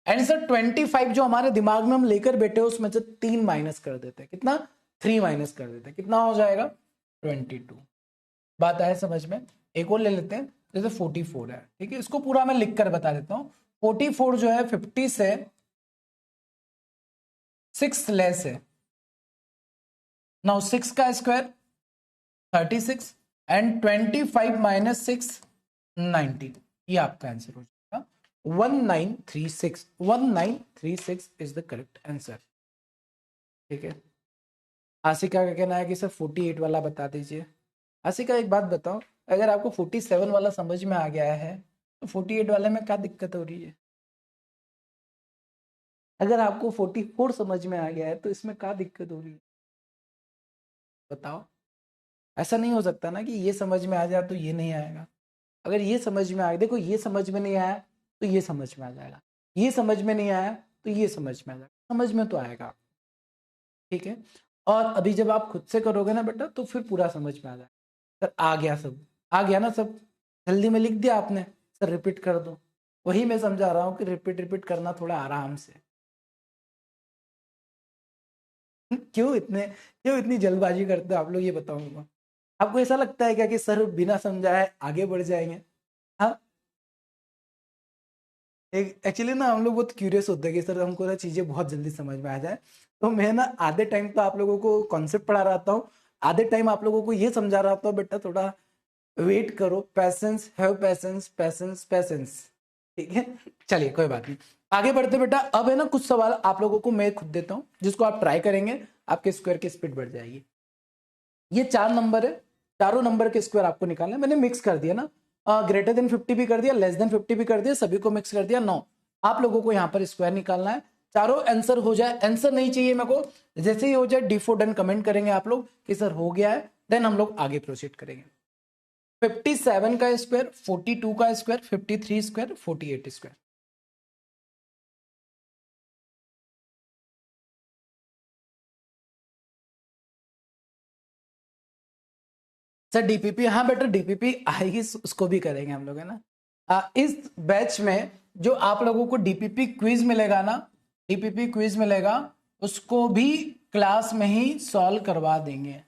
एंड सर 25 जो हमारे दिमाग में हम लेकर बैठे हो उसमें से 3 माइनस कर देते हैं, कितना? 3 माइनस कर देते हैं, कितना हो जाएगा? 22। बात आए समझ में? एक और ले लेते हैं। जैसे 44 है, ठीक है, इसको पूरा मैं लिख कर बता देता हूँ। 44 जो है 50 से 6 लेस है। नाउ 6 का स्क्वायर 36 एंड 25 माइनस 6 19, ये आपका आंसर हो जाएगा 1936। 1936 इज द करेक्ट आंसर, ठीक है। आशिका का कहना है कि सर 48 वाला बता दीजिए। आशिका एक बात बताओ, अगर आपको 47 वाला समझ में आ गया है तो 48 वाले में क्या दिक्कत हो रही है? अगर आपको 44 समझ में आ गया है तो इसमें क्या दिक्कत हो रही है बताओ। ऐसा नहीं हो सकता ना कि ये समझ में आ जाए तो ये नहीं आएगा। अगर ये समझ में आ गया, देखो ये समझ में नहीं आया तो ये समझ में आ जाएगा, ये समझ में नहीं आया तो ये समझ में आ जाएगा, समझ में तो आएगा, ठीक है। और अभी जब आप खुद से करोगे ना बेटा तो फिर पूरा समझ में आ जाएगा। सर आ गया, सब आ गया ना, सब जल्दी में लिख दिया आपने, सर रिपीट कर दो। वही मैं समझा रहा हूँ कि रिपीट रिपीट करना थोड़ा आराम से। क्यों इतनी जल्दबाजी करते हो आप लोग, ये बताओ मेरे को। आपको ऐसा लगता है क्या कि सर बिना समझाए आगे बढ़ जाएंगे? हाँ, एक्चुअली ना हम लोग बहुत क्यूरियस होते हैं कि सर हमको ना चीज़ें बहुत जल्दी समझ में आ जाए। तो मैं ना आधे टाइम तो आप लोगों को कॉन्सेप्ट पढ़ा रहा हूँ, आधे टाइम आप लोगों को ये समझा रहा था बेटा थोड़ा वेट करो, patience, have patience, patience, patience, ठीक है। चलिए कोई बात नहीं, आगे बढ़ते बेटा। अब है ना कुछ सवाल आप लोगों को मैं खुद देता हूँ, जिसको आप ट्राई करेंगे, आपके स्क्वायर की स्पीड बढ़ जाएगी। ये 4 नंबर है, चारों नंबर के स्क्वायर आपको निकालना है। मैंने मिक्स कर दिया ना, ग्रेटर देन 50 भी कर दिया, लेस देन 50 भी कर दिया, सभी को मिक्स कर दिया। 9 आप लोगों को यहाँ पर स्क्वायर निकालना है। चारों आंसर हो जाए, आंसर नहीं चाहिए मेरे को, जैसे ही हो जाए D4 डन कमेंट करेंगे आप लोग कि सर हो गया है, देन हम लोग आगे प्रोसीड करेंगे। 57 का स्क्वायर, 42 का square, 53 square, 48 square. Sir DPP, हाँ बेटा डीपीपी आएगी, उसको भी करेंगे हम लोग, है ना। इस बैच में जो आप लोगों को डीपीपी क्विज मिलेगा ना, डीपीपी क्विज मिलेगा, उसको भी क्लास में ही सॉल्व करवा देंगे।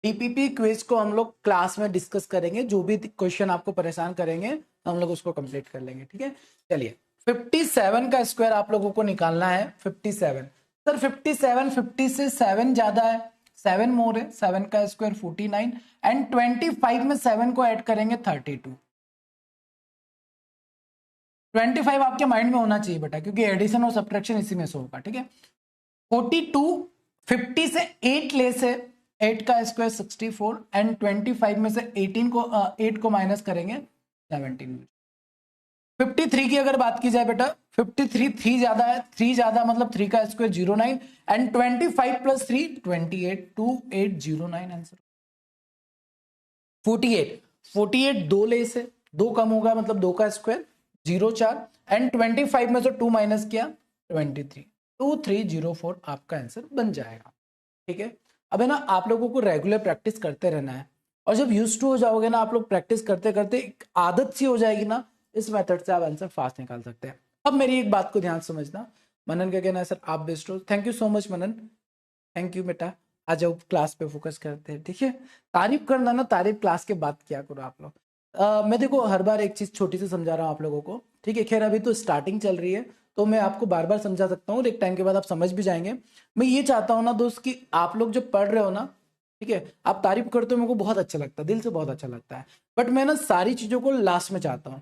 डीपीपी क्विज को हम लोग क्लास में डिस्कस करेंगे, जो भी क्वेश्चन आपको परेशान करेंगे हम लोग उसको कंप्लीट कर लेंगे, ठीक है। चलिए 57 का स्क्वायर आप लोगों को निकालना है। 57 सर 57, 50 से 7 ज्यादा है, 7 मोर है, 7 का स्क्वायर 49 एंड 25 में 7 को ऐड करेंगे 32। 25 आपके माइंड में होना चाहिए बेटा, क्योंकि एडिशन और सब्ट्रैक्शन इसी में से होगा, ठीक है। 42, 50 से 8 लेस है, 8 का स्क्वायर 64 एंड 25 में से 18 को 8 को माइनस करेंगे 17। 53 की अगर बात की जाए बेटा, 53 3 ज्यादा है, 3 ज्यादा मतलब 3 का स्क्वायर 09 एंड 25 प्लस 3 28, 2809 आंसर। 48, 48 दो लेस है, दो कम होगा मतलब 2 का स्क्वायर 04 एंड 25 में से 2 माइनस किया 23, 2304 आपका आंसर बन जाएगा, ठीक है। अब है ना आप लोगों को रेगुलर प्रैक्टिस करते रहना है, और जब यूज टू हो जाओगे ना आप लोग, प्रैक्टिस करते करते एक आदत सी हो जाएगी ना, इस मेथड से आप आंसर फास्ट निकाल सकते हैं। अब मेरी एक बात को ध्यान से समझना, मनन क्या कहना है सर आप बेस्ट हो, thank you so much Manan, thank you बेटा। आ जाओ क्लास पे फोकस करते हैं, ठीक है। तारीफ करना ना, तारीफ क्लास के बाद किया करो आप लोग। मैं देखो हर बार एक चीज छोटी सी समझा रहा हूँ आप लोगों को, ठीक है। खैर अभी तो स्टार्टिंग चल रही है तो मैं आपको बार बार समझा सकता हूँ, एक टाइम के बाद आप समझ भी जाएंगे। मैं ये चाहता हूँ ना दोस्त कि आप लोग जब पढ़ रहे हो ना, ठीक है, आप तारीफ करते हो, मेरे को बहुत अच्छा लगता है, दिल से बहुत अच्छा लगता है। बट मैं ना सारी चीजों को लास्ट में चाहता हूँ।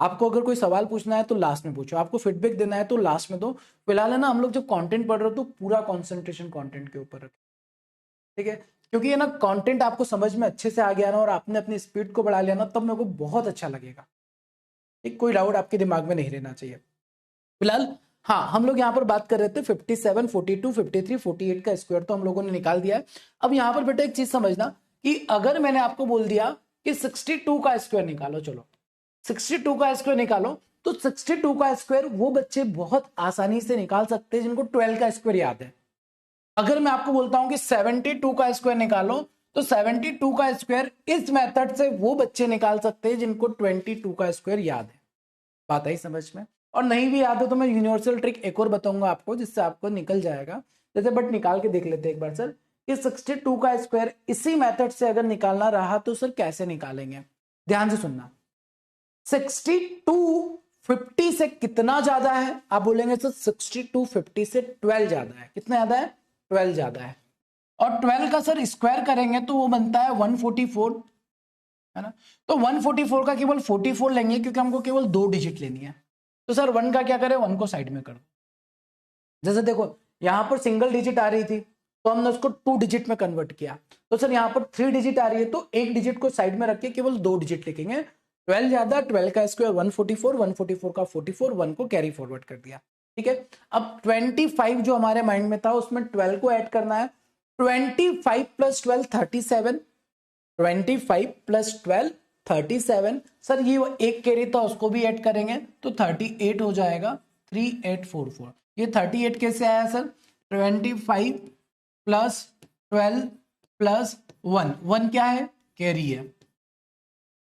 आपको अगर कोई सवाल पूछना है तो लास्ट में पूछो, आपको फीडबैक देना है तो लास्ट में दो। फिलहाल है ना हम लोग जब कंटेंट पढ़ रहे हो तो पूरा कंसंट्रेशन कंटेंट के ऊपर रखें, ठीक है। क्योंकि ये ना कंटेंट आपको समझ में अच्छे से आ गया ना, और आपने अपनी स्पीड को बढ़ा लिया ना, तब मेरे को बहुत अच्छा लगेगा। एक कोई डाउट आपके दिमाग में नहीं रहना चाहिए फिलहाल। हाँ हम लोग यहाँ पर बात कर रहे थे 57, 42, 53, 48 का स्क्वायर तो हम लोगों ने निकाल दिया है। अब यहाँ पर बेटा एक चीज समझना कि अगर मैंने आपको बोल दिया कि 62 का स्क्वायर निकालो, चलो 62 का स्क्वायर निकालो, तो 62 का स्क्वायर वो बच्चे बहुत आसानी से निकाल सकते हैं जिनको 12 का स्क्वायर याद है। अगर मैं आपको बोलता हूं कि 72 का स्क्वायर निकालो, तो 72 का स्क्वायर इस मेथड से वो बच्चे निकाल सकते हैं जिनको 22 का स्क्वायर याद है। बात आई समझ में? और नहीं भी याद हो तो मैं यूनिवर्सल ट्रिक एक और बताऊंगा आपको, जिससे आपको निकल जाएगा। जैसे बट निकाल के देख लेते हैं एक बार सर, कि 62 का स्क्वायर इसी मेथड से अगर निकालना रहा तो सर कैसे निकालेंगे, ध्यान से सुनना। 62 50 से कितना ज्यादा है? आप बोलेंगे सर 62 50 से 12 ज्यादा है। कितना ज्यादा है? 12 ज्यादा है। और 12 का सर स्क्वायर करेंगे तो वो बनता है 144, है ना। तो 144 का केवल 44 लेंगे क्योंकि हमको केवल 2 डिजिट लेनी है। तो सर 1 का क्या करें? 1 को साइड में कर दो। जैसे देखो यहां पर सिंगल डिजिट आ रही थी तो हमने उसको 2 डिजिट में कन्वर्ट किया। तो सर यहाँ पर 3 डिजिट आ रही है तो एक डिजिट को साइड में रख के केवल 2 डिजिट लिखेंगे। 12 ज्यादा, 12 का स्क्वायर 144, 144 का 44, 1 को कैरी फॉरवर्ड कर दिया। ठीक है। अब 25 जो हमारे माइंड में था उसमें 12 को ऐड करना है। 25 प्लस 12 37, 25 प्लस 12 37। सर ये एक कैरी था उसको भी ऐड करेंगे तो 38 हो जाएगा, 3844। ये 38 कैसे आया सर? 25 प्लस 12 प्लस 1, 1 क्या है? कैरी है।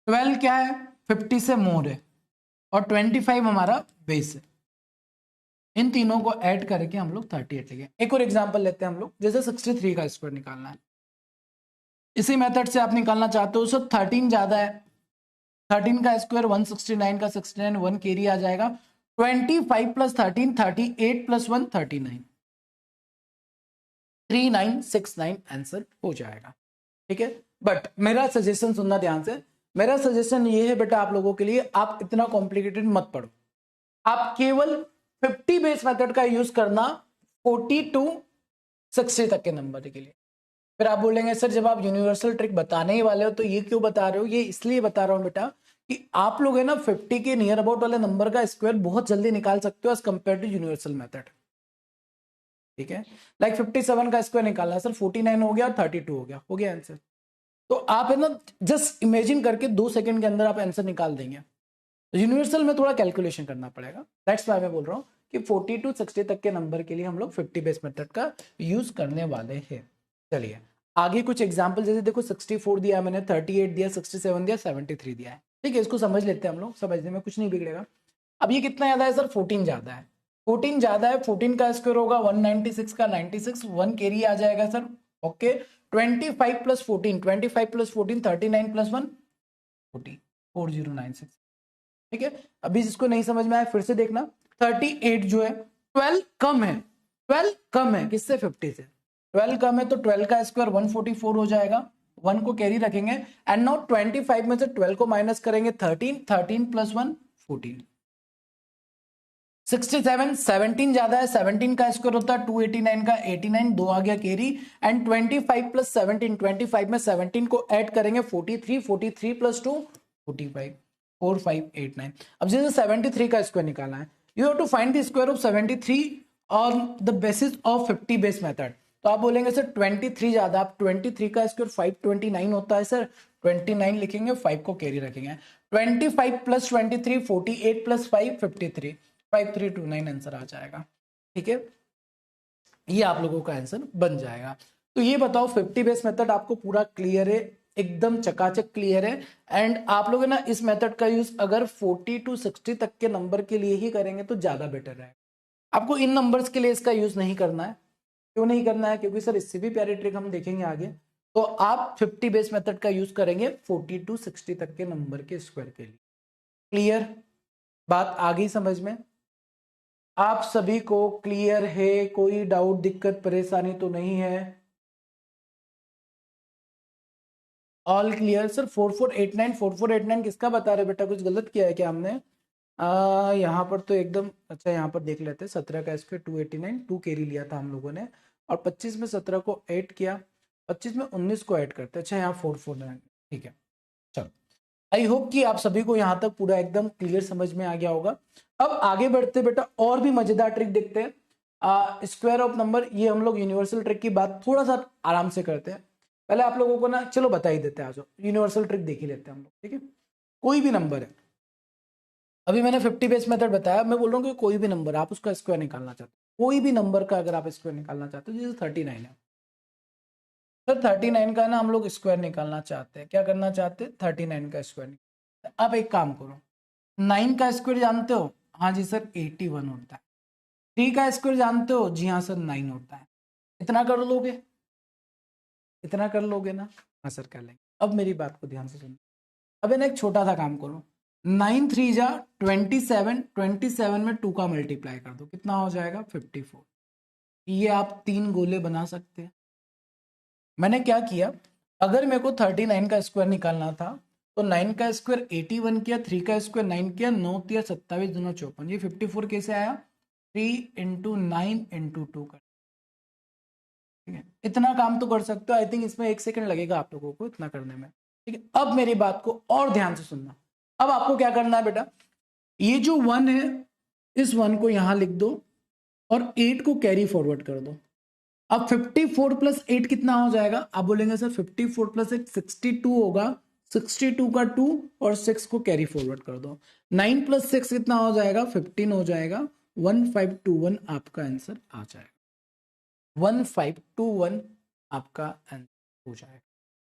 12 क्या है? 50 से मोर है। और 25 हमारा बेस है। इन तीनों को ऐड करके हम लोग 38 लिखे। एक और एग्जांपल लेते हैं हम लोग, जैसे 63 का स्क्वायर निकालना है। इसी मेथड से आप निकालना चाहते हो सर 13 ज्यादा है। 13 का स्क्वायर 169 का 69, 1 कैरी आ जाएगा। 25 प्लस 13 38 प्लस 1 39, 3969 आंसर हो जाएगा। ठीक है। बट मेरा सजेशन सुनना ध्यान से, मेरा सजेशन ये है बेटा आप लोगों के लिए, आप इतना कॉम्प्लिकेटेड मत पढ़ो। आप केवल 50 बेस मेथड का यूज करना 40 टू 60 तक के नंबर के लिए। फिर आप बोलेंगे सर जब आप यूनिवर्सल ट्रिक बताने ही वाले हो तो ये क्यों बता रहे हो? ये इसलिए बता रहा हूं बेटा कि आप लोग है ना 50 के नियर अबाउट वाले नंबर का स्क्वायर बहुत जल्दी निकाल सकते हो as compare to universal method. ठीक है। लाइक 57 का स्क्वायर निकालना है सर, 49 हो गया, 32 हो गया आंसर। तो आप है ना जस्ट इमेजिन करके 2 सेकंड के अंदर आप आंसर निकाल देंगे। यूनिवर्सल में थोड़ा कैलकुलेशन करना पड़ेगा। दैट्स व्हाई मैं बोल रहा हूँ कि 40 टू 60 तक के नंबर के लिए हम लोग 50 बेस मेथड का यूज करने वाले हैं। चलिए आगे कुछ एग्जांपल, जैसे देखो 64 दिया मैंने, 38 दिया, 67 दिया, 73 दिया है। ठीक है, इसको समझ लेते हैं हम लोग, समझने में कुछ नहीं बिगड़ेगा। अब ये कितना ज्यादा है सर? 14 ज्यादा है। 14 ज्यादा है, 14 का स्क्वायर होगा 196 का 96, 1 कैरी आ जाएगा sir. Okay. 25 plus 14, 25 plus 14 39 plus 1 40, 4096। ठीक है। अभी जिसको नहीं समझ में आया फिर से देखना। 38 जो है 12 कम है, 12 कम है किससे? 50 से। 12 कम है तो 12 का स्क्वायर 144 हो जाएगा, 1 को कैरी रखेंगे। एंड नाउ 25 में से 12 को माइनस करेंगे 13, 13 प्लस 1 14। 67 17 ज्यादा है, 17 का स्क्वायर होता है 289 का 89, 2 आ गया कैरी। एंड 25 प्लस 17, 25 में 17 को ऐड करेंगे 43, 43 प्लस 2 45, 4589। अब जैसे 73 का स्क्वायर निकालना है, you have to find the square of 73 on the basis of 50 base method. तो आप बोलेंगे सर 23 ज्यादा, आप 23 का स्क्वायर 529 होता है सर, 29 लिखेंगे, 5 को कैरी रखेंगे। 25 प्लस 23 48 प्लस 5 53, 5329 आंसर आ जाएगा। ठीक है, ये आप लोगों का आंसर बन जाएगा। तो ये बताओ 50 बेस मेथड आपको पूरा क्लियर है? एकदम चकाचक क्लियर है। एंड आप लोग है ना इस मेथड का यूज अगर 40 टू 60 तक के नंबर के लिए ही करेंगे तो ज्यादा बेटर रहेगा। आपको इन नंबर्स के लिए इसका यूज नहीं करना है। क्यों नहीं करना है? क्योंकि सर इससे भी प्यारी ट्रिक हम देखेंगे आगे। तो आप 50 बेस मेथड का यूज करेंगे 40 टू 60 तक के नंबर के स्क्वायर के लिए। क्लियर? बात आ गई समझ में? आप सभी को क्लियर है? कोई डाउट दिक्कत परेशानी तो नहीं है? All clear? सर 4489, 4489 किसका बता रहे बेटा? कुछ गलत किया है क्या हमने? यहाँ पर तो एकदम अच्छा, यहाँ पर देख लेते हैं। 17 का स्क्वायर 289, 2 कैरी लिया था हम लोगों ने, और 25 में 17 को ऐड किया, 25 में 19 को ऐड करते हैं। अच्छा यहाँ 449। ठीक है, चलो आई होप कि आप सभी को यहाँ तक पूरा एकदम क्लियर समझ में आ गया होगा। अब आगे बढ़ते बेटा और भी मजेदार ट्रिक देखते हैं। स्क्वायर ऑफ नंबर, ये हम लोग यूनिवर्सल ट्रिक की बात थोड़ा सा आराम से करते हैं। पहले आप लोगों को ना चलो बता ही देते हैं, आज यूनिवर्सल ट्रिक देख ही लेते हैं हम लोग। ठीक है, कोई भी नंबर है, अभी मैंने 50 बेस मेथड बताया, मैं बोल रहा हूँ कि कोई भी नंबर आप उसका स्क्वायर निकालना चाहते हो, कोई भी नंबर का अगर आप स्क्वायर निकालना चाहते हो, जैसे 39 है सर, 39 का ना हम लोग स्क्वायर निकालना चाहते हैं। क्या करना चाहते हैं? 39 का स्क्वायर। आप एक काम करो, 9 का स्क्वायर जानते हो? हाँ जी सर 81 होता है। 3 का स्क्वायर जानते हो? जी हाँ सर 9 होता है। इतना कर लोगे? इतना कर लोगे ना? हाँ सर कर लेंगे। अब मेरी बात को ध्यान से सुनो। अब है ना एक छोटा सा काम करो, 9 3 जा 27, 27 में 2 का मल्टीप्लाई कर दो, कितना हो जाएगा 54। ये आप 3 गोले बना सकते हैं। मैंने क्या किया, अगर मेरे को 39 का स्क्वायर निकालना था तो 9 का स्क्वायर 81 किया, 3 का स्क्वायर 9 किया, 9 तिया 27 दूना 54, ये 54 कैसे आया, 3 इंटू 9 इंटू 2 कर, ठीक है। इतना काम तो कर सकते हो, आई थिंक इसमें 1 सेकंड लगेगा आप लोगों को इतना करने में, ठीक है। अब मेरी बात को और ध्यान से सुनना। अब आपको क्या करना है बेटा, ये जो 1 है इस 1 को यहां लिख दो और 8 को कैरी फॉरवर्ड कर दो। अब 54 प्लस 8 कितना हो जाएगा, आप बोलेंगे सर 54 प्लस 8 62 होगा, 62 का 2 और 6 को कैरी फॉरवर्ड कर दो, 9 प्लस 6 कितना हो जाएगा 15 हो जाएगा, 1521 आपका आंसर आ जाएगा, 1521 आपका आंसर हो जाएगा।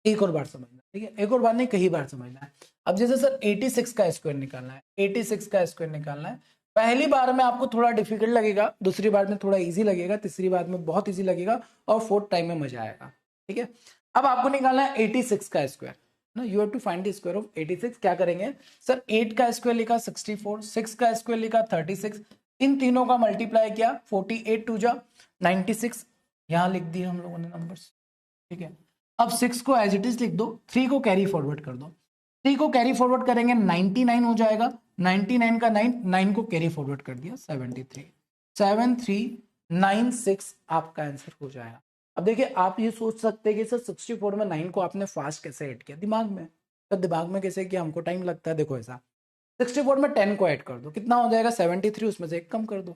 एक और बार समझना, ठीक है, एक और बार नहीं कई बार समझना है। अब जैसे सर 86 का स्क्वायर निकालना है, 86 का स्क्वायर निकालना है, पहली बार में आपको थोड़ा डिफिकल्ट लगेगा, दूसरी बार में थोड़ा इजी लगेगा, तीसरी बार में बहुत इजी लगेगा और फोर्थ टाइम में मजा आएगा, ठीक है। अब आपको निकालना है 86 का स्क्वायर ना, you have to find the square of 86। क्या करेंगे सर, 8 का स्क्वायर लिखा 64, 6 का स्क्वायर लिखा 36, इन तीनों का मल्टीप्लाई किया 48 टू जा 96, यहां लिख दिए हम लोगों ने नंबर्स, ठीक है। अब 6 को एज इट इज लिख दो, 3 को कैरी फॉरवर्ड कर दो, 3 को कैरी फॉरवर्ड करेंगे 99 हो जाएगा, 99 का 9, 9 को कैरी फॉरवर्ड कर दिया 73, 7396 आपका आंसर हो जाएगा। अब देखिए आप ये सोच सकते हैं कि सर 64 में 9 को आपने फास्ट कैसे ऐड किया दिमाग में, तो दिमाग में कैसे किया, हमको टाइम लगता है। देखो ऐसा 64 में 10 को ऐड कर दो, कितना हो जाएगा 73, उसमें से एक कम कर दो,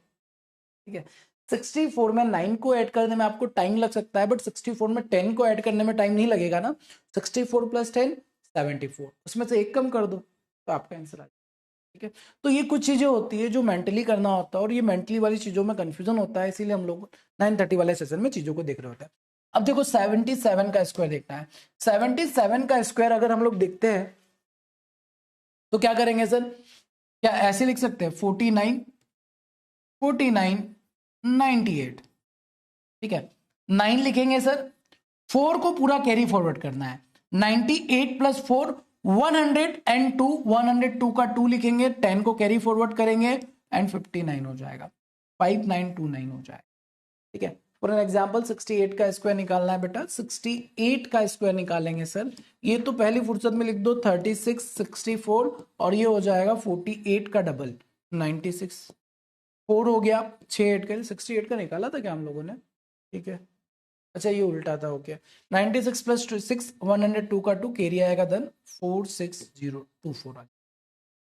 ठीक है। 64 में 9 को ऐड करने में आपको टाइम लग सकता है, बट 64 में 10 को ऐड करने में टाइम नहीं लगेगा ना। 64 प्लस 10 74, उसमें से एक कम कर दो तो आपका आंसर आ जाएगा, ठीक है। तो ये कुछ चीजें होती है जो मेंटली करना होता है, और ये मेंटली वाली चीजों में कंफ्यूजन होता है, इसीलिए हम लोग 9:30 वाले सेशन में चीजों को देख रहे होते हैं। अब देखो 77 का स्क्वायर देखना है, 77 का स्क्वायर अगर हम लोग देखते हैं तो क्या करेंगे सर, क्या ऐसे लिख सकते हैं 49 49 98, ठीक है। 9 लिखेंगे सर, 4 को पूरा कैरी फॉरवर्ड करना है, 98 प्लस 4 102, 102 का 2 लिखेंगे, 10 को कैरी फॉरवर्ड करेंगे एंड 59 हो जाएगा, 5929 हो जाएगा, ठीक है। फॉर एन एग्जाम्पल 68 का स्क्वायर निकालना है बेटा, 68 का स्क्वायर निकालेंगे सर, ये तो पहली फुर्सत में लिख दो 36 64 और ये हो जाएगा 48 का डबल 96, 4 हो गया 6 8 का 68 का निकाला था क्या हम लोगों ने, ठीक है। अच्छा ये उल्टा था, ओके। 96 प्लस 6 102 का 2 कैरी आएगा, देन 46024 आ,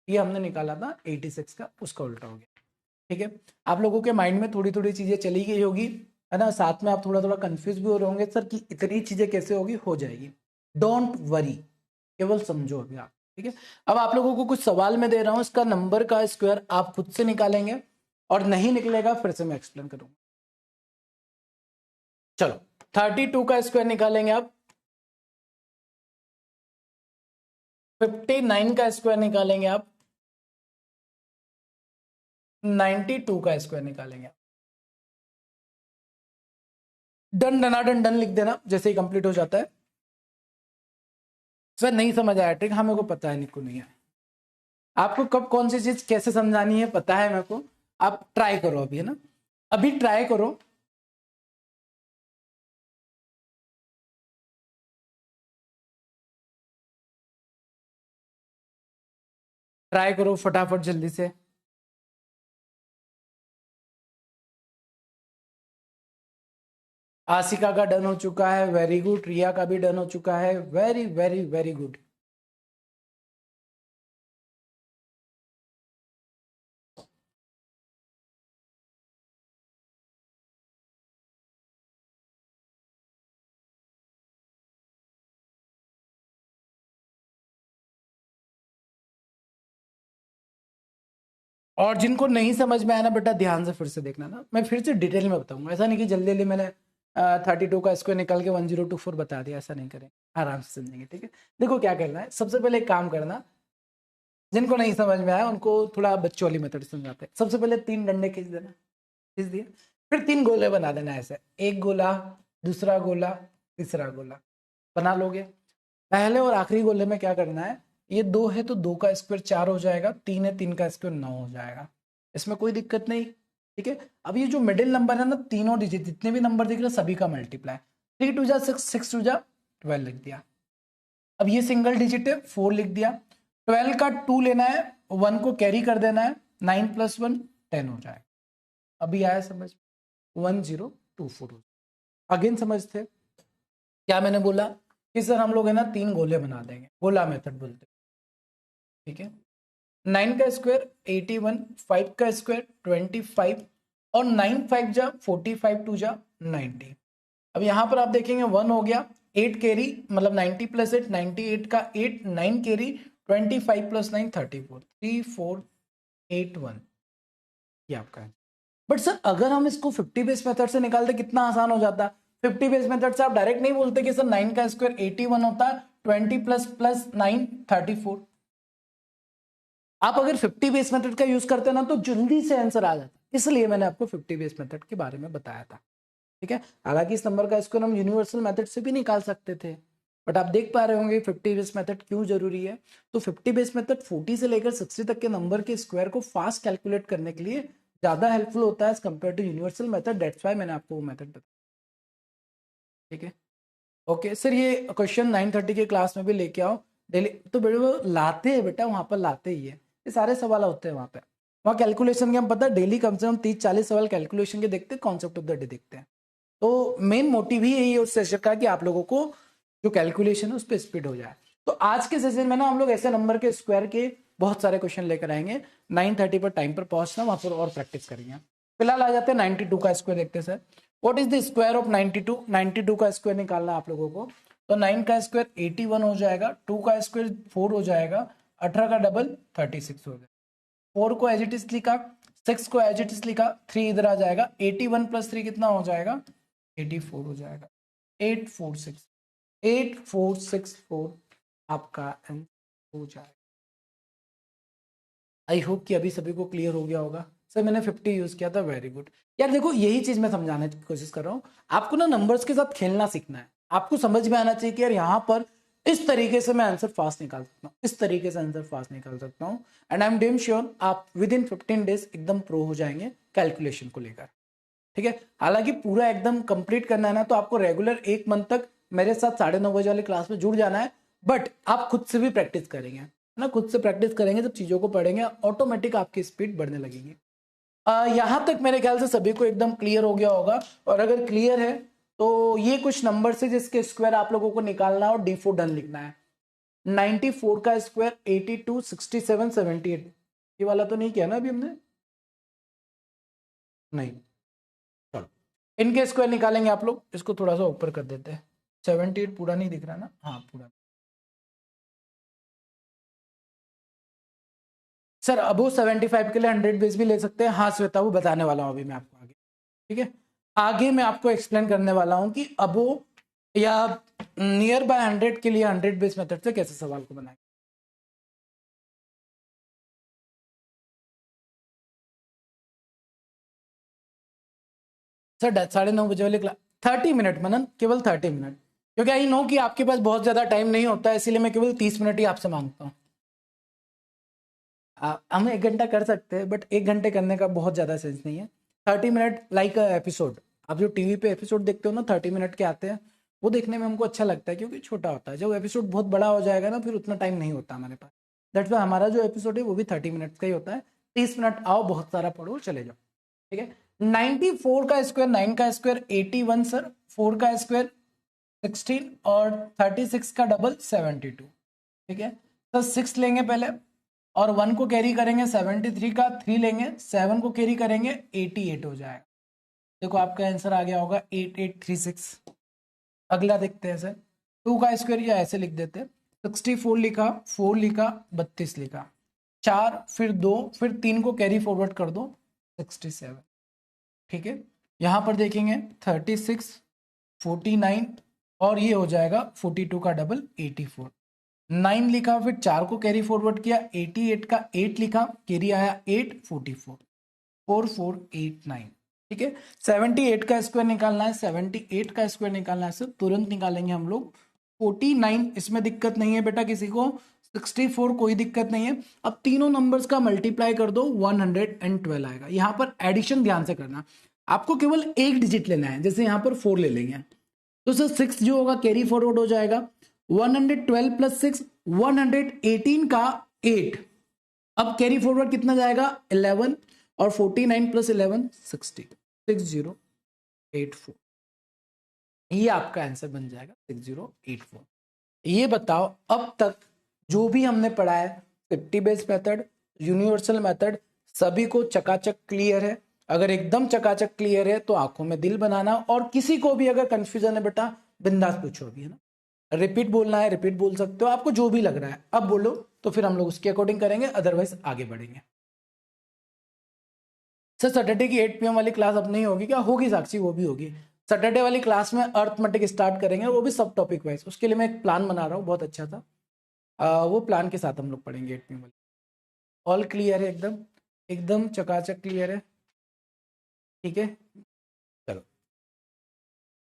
ये हमने निकाला था 86 का, उसका उल्टा हो गया, ठीक है। आप लोगों के माइंड में थोड़ी थोड़ी चीजें चली गई होगी, है ना, साथ में आप थोड़ा थोड़ा कंफ्यूज भी हो रहे होंगे सर कि इतनी चीजें कैसे होगी, हो जाएगी, डोंट वरी, केवल समझो अभी आप, ठीक है। अब आप लोगों को कुछ सवाल में दे रहा हूं, इसका नंबर का स्क्वायर आप खुद से निकालेंगे और नहीं निकलेगा फिर से मैं एक्सप्लेन करूंगा। चलो 32 का स्क्वायर निकालेंगे आप, 59 का स्क्वायर निकालेंगे आप, 92 का स्क्वायर निकालेंगे आप। डन डनाडन डन लिख देना जैसे ही कंप्लीट हो जाता है। सर नहीं समझ आया ट्रिक, हमें को पता है, निको नहीं है, आपको कब कौन सी चीज कैसे समझानी है पता है मेरे को, आप ट्राई करो अभी, है ना, अभी ट्राई करो। ट्राई करो फटाफट जल्दी से। आसिका का डन हो चुका है, वेरी गुड, रिया का भी डन हो चुका है, वेरी वेरी वेरी गुड। और जिनको नहीं समझ में आया ना बेटा, ध्यान से फिर से देखना ना, मैं फिर से डिटेल में बताऊंगा, ऐसा नहीं कि जल्दी जल्दी मैंने 32 का स्क्वायर निकाल के 1024 बता दिया, ऐसा नहीं करें, आराम से समझेंगे, ठीक है। देखो क्या करना है, सबसे पहले एक काम करना, जिनको नहीं समझ में आया उनको थोड़ा बच्चों वाली मेथड समझाते हैं। सबसे पहले 3 डंडे खींच देना, खींच दिए, फिर 3 गोले बना देना ऐसे, एक गोला, दूसरा गोला, तीसरा गोला बना लोगे। पहले और आखिरी गोले में क्या करना है, ये 2 है तो 2 का स्क्वायर 4 हो जाएगा, 3 है 3 का स्क्वायर 9 हो जाएगा, इसमें कोई दिक्कत नहीं। ठीक है, अब ये जो मिडिल नंबर है ना, तीनों डिजिट जितने भी नंबर दिख रहे हैं सभी का मल्टीप्लाई, 3 टू जा 6, 6 टू जा 12 लिख दिया। अब ये सिंगल डिजिट है 4 लिख दिया, 12 का 2 लेना है, 1 को कैरी कर देना है, 9 + 1 10 हो जाएगा। अभी आया समझ, 1024 अगेन समझते क्या मैंने बोला कि सर हम लोग है ना 3 गोले बना देंगे, गोला मेथड बोलते हैं। ठीक है, 9 का स्क्वायर 81, 5 का स्क्वायर 25 और 9 5 जा 45 2 जा 90। अब यहां पर आप देखेंगे 1 हो गया, 8 कैरी मतलब 90 + 8 98 का 8, 9 कैरी 25 + 9 34 3481 ये आपका है। बट सर अगर हम इसको 50 बेस मेथड से निकालते कितना आसान हो जाता। 50 बेस मेथड से आप डायरेक्ट नहीं बोलते कि सर 9 का स्क्वायर 81 होता है, 20 + 9 34। आप अगर 50 बेस मेथड का यूज करते ना तो जल्दी से आंसर आ जाता, इसलिए मैंने आपको 50 बेस मेथड के बारे में बताया था। ठीक है, हालांकि इस नंबर का स्क्वायर हम यूनिवर्सल मेथड से भी निकाल सकते थे, बट आप देख पा रहे होंगे 50 बेस मेथड क्यों जरूरी है। तो 50 बेस मेथड 40 से लेकर 60 तक के नंबर के स्क्वायर को फास्ट कैलकुलेट करने के लिए ज्यादा हेल्पफुल होता है as compare to universal method, that's why मैंने आपको वो मेथड बताया। ठीक है, ओके सर, ये क्वेश्चन 9:30 के क्लास में भी लेके आओ डेली, तो बेटे वो लाते हैं बेटा, वहां पर लाते ही है, ये सारे सवाल होते हैं वहां पे। वहाँ कैलकुलेशन के हम पता डेली कम से कम 30-40 सवाल कैलकुलेशन के देखते हैं, कॉन्सेप्ट ऑफ द डे देखते हैं। तो मेन मोटिव ही यही है उस सेशन का कि आप लोगों को जो कैलकुलेशन है उस पर स्पीड हो जाए। तो आज के सेशन में ना हम लोग ऐसे नंबर के स्क्वायर के बहुत सारे क्वेश्चन लेकर आएंगे। 9:30 पर टाइम पर पहुंचना, वहां पर और प्रैक्टिस करेंगे। फिलहाल आ जाते हैं 92 का स्क्वायर देखते हैं sir. What is the square of 92? 92 का स्क्वायर निकालना आप लोगों को, तो 9 का स्क्वायर 81 हो जाएगा, 2 का स्क्वायर 4 हो जाएगा, 18 का डबल 36 हो जाएगा। 4 को एज इट इज लिखा, 6 को एज इट इज लिखा, 3 इधर आ जाएगा, 81 + 3 कितना हो जाएगा, 84 हो जाएगा। 8464 आपका आंसर हो जाएगा। आई होप कि अभी सभी को क्लियर हो गया होगा। सर मैंने 50 यूज किया था, वेरी गुड। यार देखो यही चीज मैं समझाने की कोशिश कर रहा हूँ, आपको ना नंबर्स के साथ खेलना सीखना है। आपको समझ में आना चाहिए कि यार यहाँ पर इस तरीके से मैं आंसर फास्ट निकाल सकता हूँ, इस तरीके से आंसर फास्ट निकाल सकता हूँ। And I am damn sure आप विद इन 15 डेज एकदम प्रो हो जाएंगे कैलकुलेशन को लेकर। ठीक है, हालांकि पूरा एकदम कंप्लीट करना है ना तो आपको रेगुलर 1 मंथ तक मेरे साथ 9:30 बजे वाली क्लास में जुड़ जाना है। बट आप खुद से भी प्रैक्टिस करेंगे ना, खुद से प्रैक्टिस करेंगे, जब चीजों को पढ़ेंगे ऑटोमेटिक आपकी स्पीड बढ़ने लगेगी। यहां तक मेरे ख्याल से सभी को एकदम क्लियर हो गया होगा। और अगर क्लियर है तो ये कुछ नंबर से जिसके स्क्वायर आप लोगों को निकालना है और D4 डन लिखना है। 94 का स्क्वायर 82 67 78, ये वाला तो नहीं किया ना अभी हमने, नहीं। चलो इनके स्क्वायर निकालेंगे आप लोग, इसको थोड़ा सा ऊपर कर देते हैं। 78 पूरा नहीं दिख रहा ना, हाँ पूरा। सर अबो 75 के लिए 100 बेस भी ले सकते हैं, हाँ श्वेता वो बताने वाला हूँ अभी मैं आपको आगे। ठीक है, आगे मैं आपको एक्सप्लेन करने वाला हूँ कि अबो या नियर बाय 100 के लिए 100 बेस मेथड से कैसे सवाल को बनाएं। सर 9:30 वाले क्लास 30 मिनट मनन, केवल 30 मिनट, क्योंकि आई नो कि आपके पास बहुत ज्यादा टाइम नहीं होता है, इसीलिए मैं केवल 30 मिनट ही आपसे मांगता हूँ। हम 1 घंटा कर सकते हैं बट 1 घंटे करने का बहुत ज्यादा सेंस नहीं है। 30 मिनट लाइक एपिसोड, आप जो टीवी पे एपिसोड देखते हो ना 30 मिनट के आते हैं, वो देखने में हमको अच्छा लगता है क्योंकि छोटा होता है। जब एपिसोड बहुत बड़ा हो जाएगा ना फिर उतना टाइम नहीं होता हमारे पास, दैट्स वाई हमारा जो एपिसोड है वो भी 30 मिनट का ही होता है। 30 मिनट आओ, बहुत सारा पढ़ो, चले जाओ। ठीक है, 94 का स्क्वायर 9 का स्क्वायर 81 सर, 4 का स्क्वायर 16 और 36 का डबल 72। ठीक है, तो 6 लेंगे पहले और 1 को कैरी करेंगे 73 का, 3 लेंगे, 7 को कैरी करेंगे 88 हो जाएगा। देखो आपका आंसर आ गया होगा 8836। अगला देखते हैं सर, 2 का स्क्वायर या ऐसे लिख देते हैं, 64 लिखा, 4 लिखा, 32 लिखा, 4 फिर 2 फिर 3 को कैरी फॉरवर्ड कर दो 67। ठीक है, यहां पर देखेंगे 36 49 और ये हो जाएगा 42 का डबल 84। 9 लिखा फिर 4 को कैरी फॉरवर्ड किया, 88 का 8 लिखा, कैरी आया 8 44 4489। ठीक है, 78 का स्क्वायर निकालना है, 78 का स्क्वायर निकालना है सर, तुरंत निकालेंगे हम लोग। 49 इसमें दिक्कत नहीं है बेटा किसी को, 64 कोई दिक्कत नहीं है। अब तीनों नंबर्स का मल्टीप्लाई कर दो, 112 आएगा। यहां पर एडिशन ध्यान से करना, आपको केवल एक डिजिट लेना है, जैसे यहां पर 4 ले लेंगे तो सर 6 जो होगा कैरी फॉरवर्ड हो जाएगा। 112 प्लस 6 118 का 8, अब कैरी फॉरवर्ड कितना जाएगा 11, और 49 प्लस 11 60, 6084, ये आपका आंसर बन जाएगा 6084। ये बताओ अब तक जो भी हमने पढ़ा है 50 बेस मेथड, यूनिवर्सल मेथड, सभी को चकाचक क्लियर है? अगर एकदम चकाचक क्लियर है तो आंखों में दिल बनाना, और किसी को भी अगर कंफ्यूजन है बेटा बिंदास पूछो अभी, है ना। रिपीट बोलना है रिपीट बोल सकते हो, आपको जो भी लग रहा है अब बोलो, तो फिर हम लोग उसके अकॉर्डिंग करेंगे, अदरवाइज आगे बढ़ेंगे। सर सैटरडे की 8 PM वाली क्लास अब नहीं होगी क्या? होगी साक्षी, वो भी होगी। सैटरडे वाली क्लास में अर्थमेटिक स्टार्ट करेंगे, वो भी सब टॉपिक वाइज। उसके लिए मैं एक प्लान बना रहा हूँ बहुत अच्छा था, वो प्लान के साथ हम लोग पढ़ेंगे 8 PM वाली। ऑल क्लियर है? एकदम एकदम चकाचक क्लियर है? ठीक है, चलो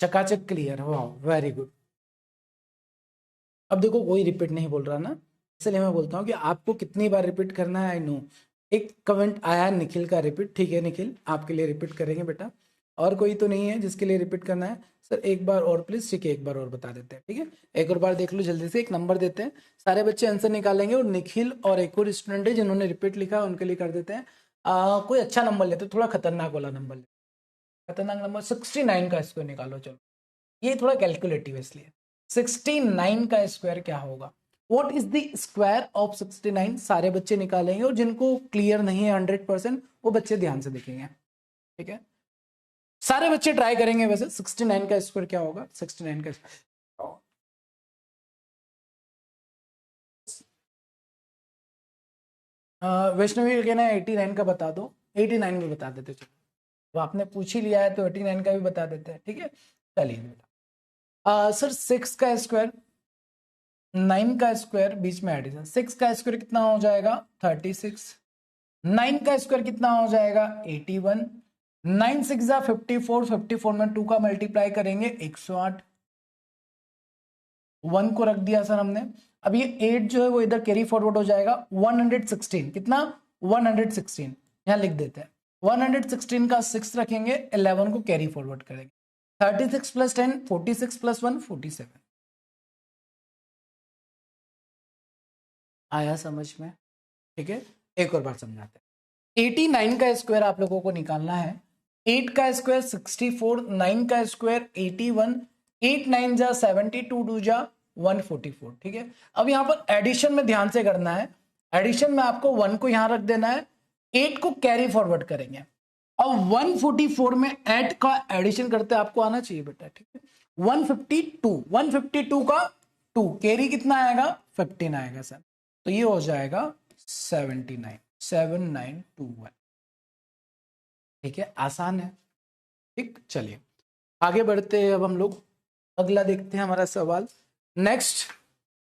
चकाचक क्लियर, वाह वेरी गुड। अब देखो कोई रिपीट नहीं बोल रहा ना, इसलिए मैं बोलता हूँ कि आपको कितनी बार रिपीट करना है। आई नो एक कमेंट आया है निखिल का रिपीट, ठीक है निखिल आपके लिए रिपीट करेंगे बेटा। और कोई तो नहीं है जिसके लिए रिपीट करना है? सर एक बार और प्लीज, ठीक है एक बार और बता देते हैं, ठीक है एक और बार देख लो जल्दी से, एक नंबर देते हैं, सारे बच्चे आंसर निकालेंगे, और निखिल और एक और स्टूडेंट है जिन्होंने रिपीट लिखा है उनके लिए कर देते हैं। कोई अच्छा नंबर लेते, थोड़ा खतरनाक वाला नंबर लेते, खतरनाक नंबर 69 का स्क्वायर निकालो। चलो ये थोड़ा कैलकुलेटिव है इसलिए, 69 का स्क्वायर क्या होगा? What is the square of 69? सारे बच्चे निकालेंगे, और जिनको क्लियर नहीं है 100% वो बच्चे ध्यान से देखेंगे, ठीक है सारे बच्चे ट्राई करेंगे। वैसे 69 का स्क्वायर क्या होगा? 69 का वैष्णवी का कहना है 89 का बता दो, 89 में बता देते चलो, तो आपने पूछ ही लिया है तो 89 का भी बता देते हैं, ठीक है चलिए बेटा। सर 6 का स्क्वायर, 9 का स्क्वायर बीच में एडिशन, 6 का स्क्वायर कितना हो जाएगा 36, 9 का स्क्वायर कितना हो जाएगा 81, 9 6 जा 54, 54 में 2 का मल्टीप्लाई करेंगे 108, 1 को रख दिया सर हमने। अब ये 8 जो है वो इधर कैरी फॉरवर्ड हो जाएगा 116, कितना 116, यहां लिख देते हैं 116 का 6 रखेंगे, 11 को कैरी फॉरवर्ड करेंगे, 36 प्लस 10 46 प्लस 1 47। आया समझ में? ठीक है एक और बार समझाते हैं। 89 का स्क्वायर आप लोगों को निकालना है, 8 का स्क्वायर 64, 9 का स्क्वायर 81, 8 9 जा 72, 2 जा 144, ठीक है। अब यहां पर एडिशन में ध्यान से करना है, एडिशन में आपको 1 को यहां रख देना है, 8 को कैरी फॉरवर्ड करेंगे, और 144 में 8 का एडिशन करते आपको आना चाहिए बेटा, ठीक है 152, 152 का 2 कैरी कितना आएगा 15 आएगा सर, तो ये हो जाएगा 79, 7921, ठीक है आसान है। ठीक चलिए आगे बढ़ते हैं, अब हम लोग अगला देखते हैं हमारा सवाल। नेक्स्ट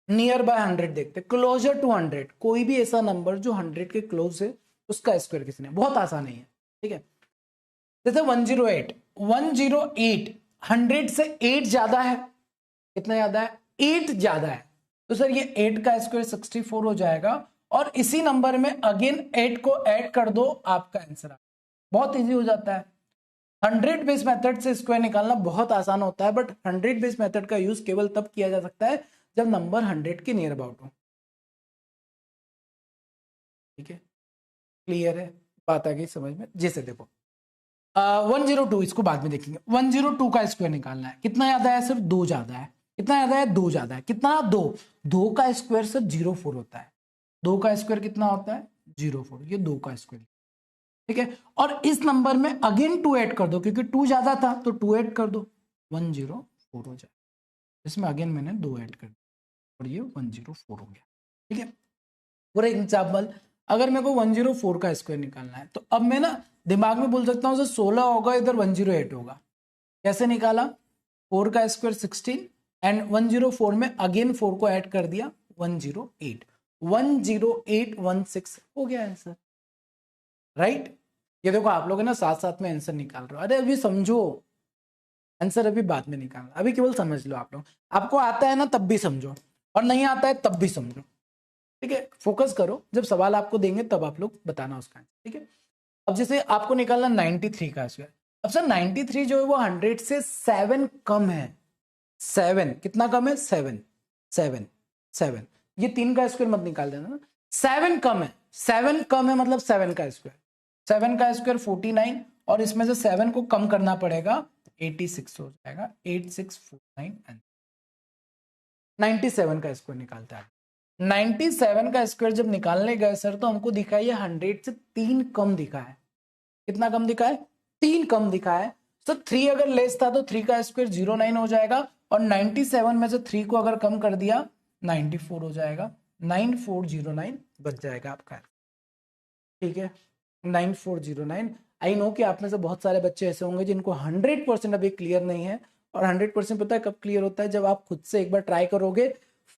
नियर बाय 100 देखते हैं, क्लोजर टू 100, कोई भी ऐसा नंबर जो 100 के क्लोज है उसका स्क्वायर किसने, बहुत आसान है, ठीक है जैसे 108, 108 100 से 8 ज्यादा है, कितना ज्यादा है 8 ज्यादा है, तो सर ये 8 का स्क्वायर 64 हो जाएगा, और इसी नंबर में अगेन 8 को ऐड कर दो, आपका आंसर बहुत इजी हो जाता है। 100 बेस मेथड से स्क्वायर निकालना बहुत आसान होता है, बट 100 बेस मेथड का यूज केवल तब किया जा सकता है जब नंबर 100 के नियर अबाउट हो, ठीक है क्लियर है बात आ गई समझ में? जैसे देखो 102, इसको बाद में देखेंगे, 102 का स्क्वायर निकालना है, कितना ज्यादा है सर 2 ज्यादा है, कितना ज्यादा है 2 ज्यादा है, कितना 2, 2 का स्क्वायर सर 04 होता है, 2 का स्क्वायर कितना होता है 04, ये 2 का स्क्वायर, ठीक है और इस नंबर में अगेन 2 ऐड कर दो, क्योंकि 2 ज्यादा था तो 2 ऐड कर दो, 104 हो जाए, इसमें अगेन मैंने 2 ऐड कर दिया और ये 104 हो गया, ठीक है। फॉर एग्जाम्पल अगर मेरे को 104 का स्क्वायर निकालना है, तो अब मैं ना दिमाग में बोल सकता हूँ 16 होगा इधर 108 होगा, कैसे निकाला 4 का स्क्वायर 16 एंड 104 में अगेन 4 को ऐड कर दिया 108, 10816 हो गया आंसर, राइट। ये देखो आप लोग ना साथ साथ में आंसर निकाल रहे हो, अरे अभी समझो आंसर अभी बाद में निकालना, अभी केवल समझ लो आप लोग, आपको आता है ना तब भी समझो और नहीं आता है तब भी समझो, ठीक है, फोकस करो, जब सवाल आपको देंगे तब आप लोग बताना उसका आंसर, ठीक है। अब जैसे आपको निकालना 93 का स्क्वायर, अब सर 93 जो है वो 100 से 7 कम है, 7 कितना कम है, 7 7 7, ये 3 का स्क्वायर मत निकाल देना ना, 7 कम है, 7 कम है मतलब 7 का स्क्वायर, 7 का स्क्वायर 49 और इसमें से 7 को कम करना पड़ेगा 86 हो जाएगा, 8649, 97 का स्क्वायर निकालता है। 97 का स्क्वायर जब निकालने गए सर तो हमको दिखा है 100 से 3 कम दिखा है, कितना कम दिखा है, 3 कम दिखा है। सर 3 अगर लेस था तो 3 का स्क्वायर 09 हो जाएगा और 97 में से 3 को अगर कम कर दिया 94 हो जाएगा, 9409 बच जाएगा आपका, ठीक है, 9409। आई नो कि आप में से बहुत सारे बच्चे ऐसे होंगे जिनको 100% अभी क्लियर नहीं है, और 100% पता है कब क्लियर होता है, जब आप खुद से एक बार ट्राई करोगे,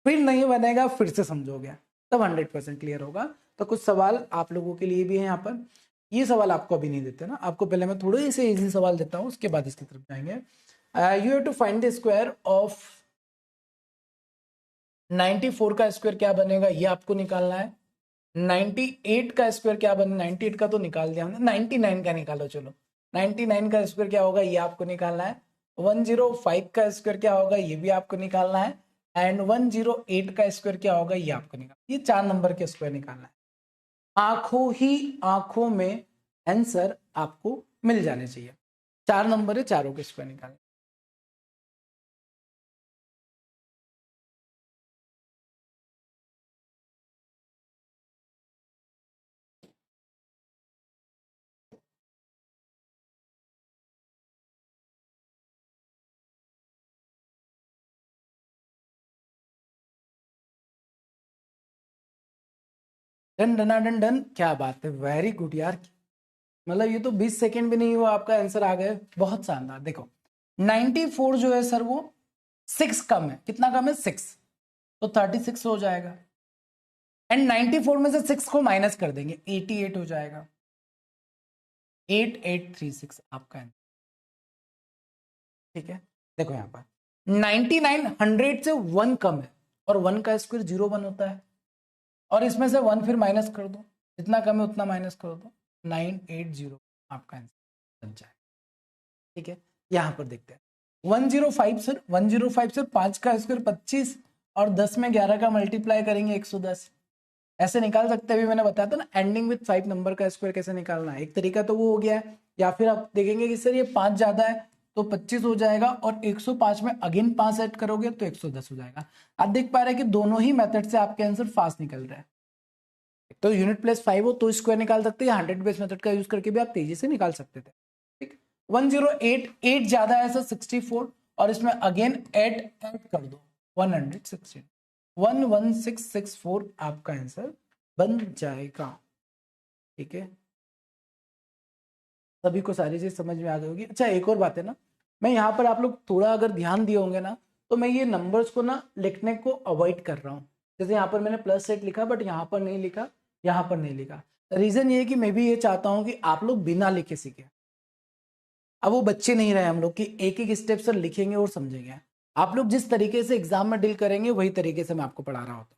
फिर नहीं बनेगा, फिर से समझोगे, तब 100% क्लियर होगा। तो कुछ सवाल आप लोगों के लिए भी है यहाँ पर, ये सवाल आपको अभी नहीं देते ना, आपको पहले मैं थोड़े से इजी सवाल देता हूँ, उसके बाद इसकी तरफ जाएंगे। You have to find the square of 94 का स्क्वायर क्या बनेगा, ये आपको निकालना है। 98 का स्क्वायर क्या बने, 98 का तो निकाल दिया हमने, 99 का निकालो, चलो 99 का स्क्वायर क्या होगा ये आपको निकालना है। 105 का स्क्वायर क्या होगा ये भी आपको निकालना है, एंड 108 का स्क्वायर क्या होगा ये आपको निकालना है। ये 4 नंबर के स्क्वायर निकालना है, आंखों ही आंखों में आंसर आपको मिल जाने चाहिए। 4 नंबर है, चारों के स्क्वायर निकालना। डन डना डन डन, क्या बात है, वेरी गुड यार, मतलब ये तो 20 सेकेंड भी नहीं हुआ आपका आंसर आ गए, बहुत शानदार। देखो 94 जो है सर वो 6 कम है, कितना कम है, 6, तो 36 हो जाएगा, एंड 94 में से 6 को माइनस कर देंगे 88 हो जाएगा, 8836 आपका आंसर, ठीक है। देखो यहाँ पर 99 100 से 1 कम है, और 1 का स्क्वायर 01 होता है, और इसमें से 1 फिर माइनस कर दो, जितना कम है उतना माइनस कर दो, 980 आपका आंसर बन जाएगा, ठीक है। यहां पर देखते हैं 105 सर, 105 सर 5 का स्क्वायर 25 और 10 में 11 का मल्टीप्लाई करेंगे 110, ऐसे निकाल सकते हैं। अभी मैंने बताया था ना एंडिंग विद 5 नंबर का स्क्वायर कैसे निकालना है, एक तरीका तो वो हो गया है, या फिर आप देखेंगे कि सर ये 5 ज्यादा है तो 25 हो जाएगा, और 105 में अगेन 5 ऐड करोगे तो 110 हो जाएगा। आप देख पा रहे हैं कि दोनों ही मेथड से आपके आंसर फास्ट निकल रहे हैं, तो यूनिट प्लस 5 हो तो स्क्वायर निकाल सकते हैं, 100 बेस मेथड का यूज करके भी आप तेजी से निकाल सकते थे, ठीक। 108 8 ज्यादा है सर 64, और इसमें अगेन ऐड कर दो 116, 11664 आपका आंसर बन जाएगा, ठीक है। सभी को सारी चीज समझ में आ गई होगी। अच्छा एक और बात है ना, मैं यहाँ पर आप लोग थोड़ा अगर ध्यान दिए होंगे ना, तो मैं ये नंबर्स को ना लिखने को अवॉइड कर रहा हूँ। जैसे यहाँ पर मैंने प्लस सेट लिखा, बट यहाँ पर नहीं लिखा, यहाँ पर नहीं लिखा। रीजन ये है कि मैं भी ये चाहता हूँ कि आप लोग बिना लिखे सीखे। अब वो बच्चे नहीं रहे हम लोग कि एक एक स्टेप से लिखेंगे और समझेंगे। आप लोग जिस तरीके से एग्जाम में डील करेंगे वही तरीके से मैं आपको पढ़ा रहा होता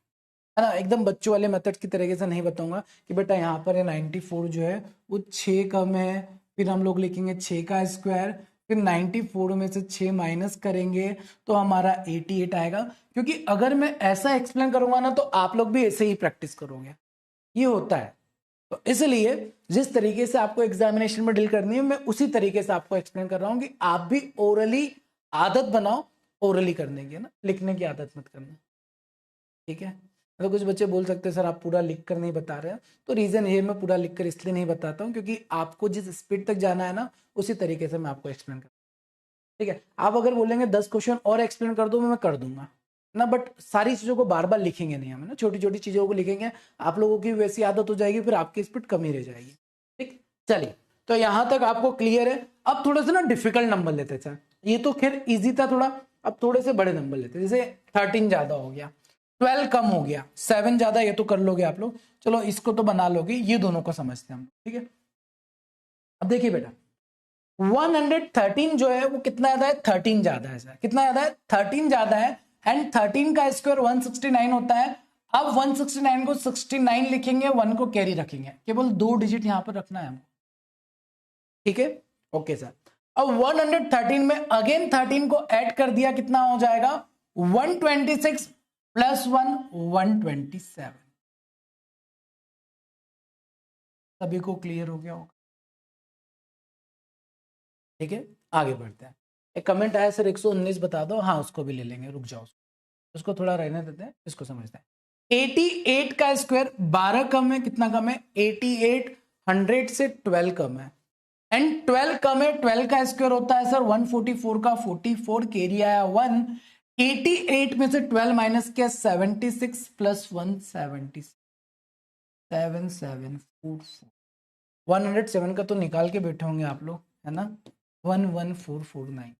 है ना, एकदम बच्चों वाले मेथड की तरीके से नहीं बताऊंगा कि बेटा यहाँ पर 94 जो है वो 6 कम है, फिर हम लोग लिखेंगे 6 का स्क्वायर, फिर 94 में से 6 माइनस करेंगे तो हमारा 88 आएगा। क्योंकि अगर मैं ऐसा एक्सप्लेन करूंगा ना तो आप लोग भी ऐसे ही प्रैक्टिस करोगे, ये होता है। तो इसलिए जिस तरीके से आपको एग्जामिनेशन में डील करनी है मैं उसी तरीके से आपको एक्सप्लेन कर रहा हूँ कि आप भी ओरली आदत बनाओ, ओरली करने की ना, लिखने की आदत मत करना, ठीक है। तो कुछ बच्चे बोल सकते हैं सर आप पूरा लिख कर नहीं बता रहे हैं, तो रीजन ये मैं पूरा लिख कर इसलिए नहीं बताता हूँ क्योंकि आपको जिस स्पीड तक जाना है ना उसी तरीके से मैं आपको एक्सप्लेन कर, ठीक है। आप अगर बोलेंगे 10 क्वेश्चन और एक्सप्लेन कर दो मैं कर दूंगा ना, बट सारी चीजों को बार बार लिखेंगे नहीं हम ना, छोटी छोटी चीजों को लिखेंगे, आप लोगों की वैसी आदत हो जाएगी, फिर आपकी स्पीड कम ही रह जाएगी, ठीक। चलिए तो यहां तक आपको क्लियर है। अब थोड़ा सा ना डिफिकल्ट नंबर लेते थे, ये तो खैर इजी था थोड़ा, अब थोड़े से बड़े नंबर लेते, जैसे 13 ज्यादा हो गया, 12 कम हो गया, 7 ज्यादा, ये तो कर लोगे आप लोग, चलो इसको तो बना लोगे, ये दोनों को समझते हैं हम, ठीक है। अब देखिए बेटा 113 जो है वो कितना ज्यादा है, 13 ज्यादा है सर, कितना ज्यादा है, 13 ज्यादा है, एंड 13 का स्क्वायर 169 होता है। अब 169 को 69 लिखेंगे, 1 को कैरी रखेंगे, केवल 2 डिजिट यहां पर रखना है हमको, ठीक है। Okay sir. अब 113 में अगेन 13 को ऐड कर दिया, कितना हो जाएगा 126 प्लस 1 127। सभी को क्लियर हो गया होगा, ठीक है। आगे बढ़ते हैं। एक कमेंट आया सर 119 बता दो, हाँ उसको भी ले लेंगे, रुक जाओ, उसको थोड़ा रहने देते हैं, इसको समझते हैं। 88 का स्क्वायर 12 कम है, कितना कम है 88, 100 से 12 कम है, एंड 12 कम है, 12 का स्क्वायर होता है सर 144 का 44, कैरी आया 1, 88 में से 12 माइनस किया 76 प्लस 176, 7744, 107 का तो निकाल के बैठे होंगे आप लोग, है ना, 11449,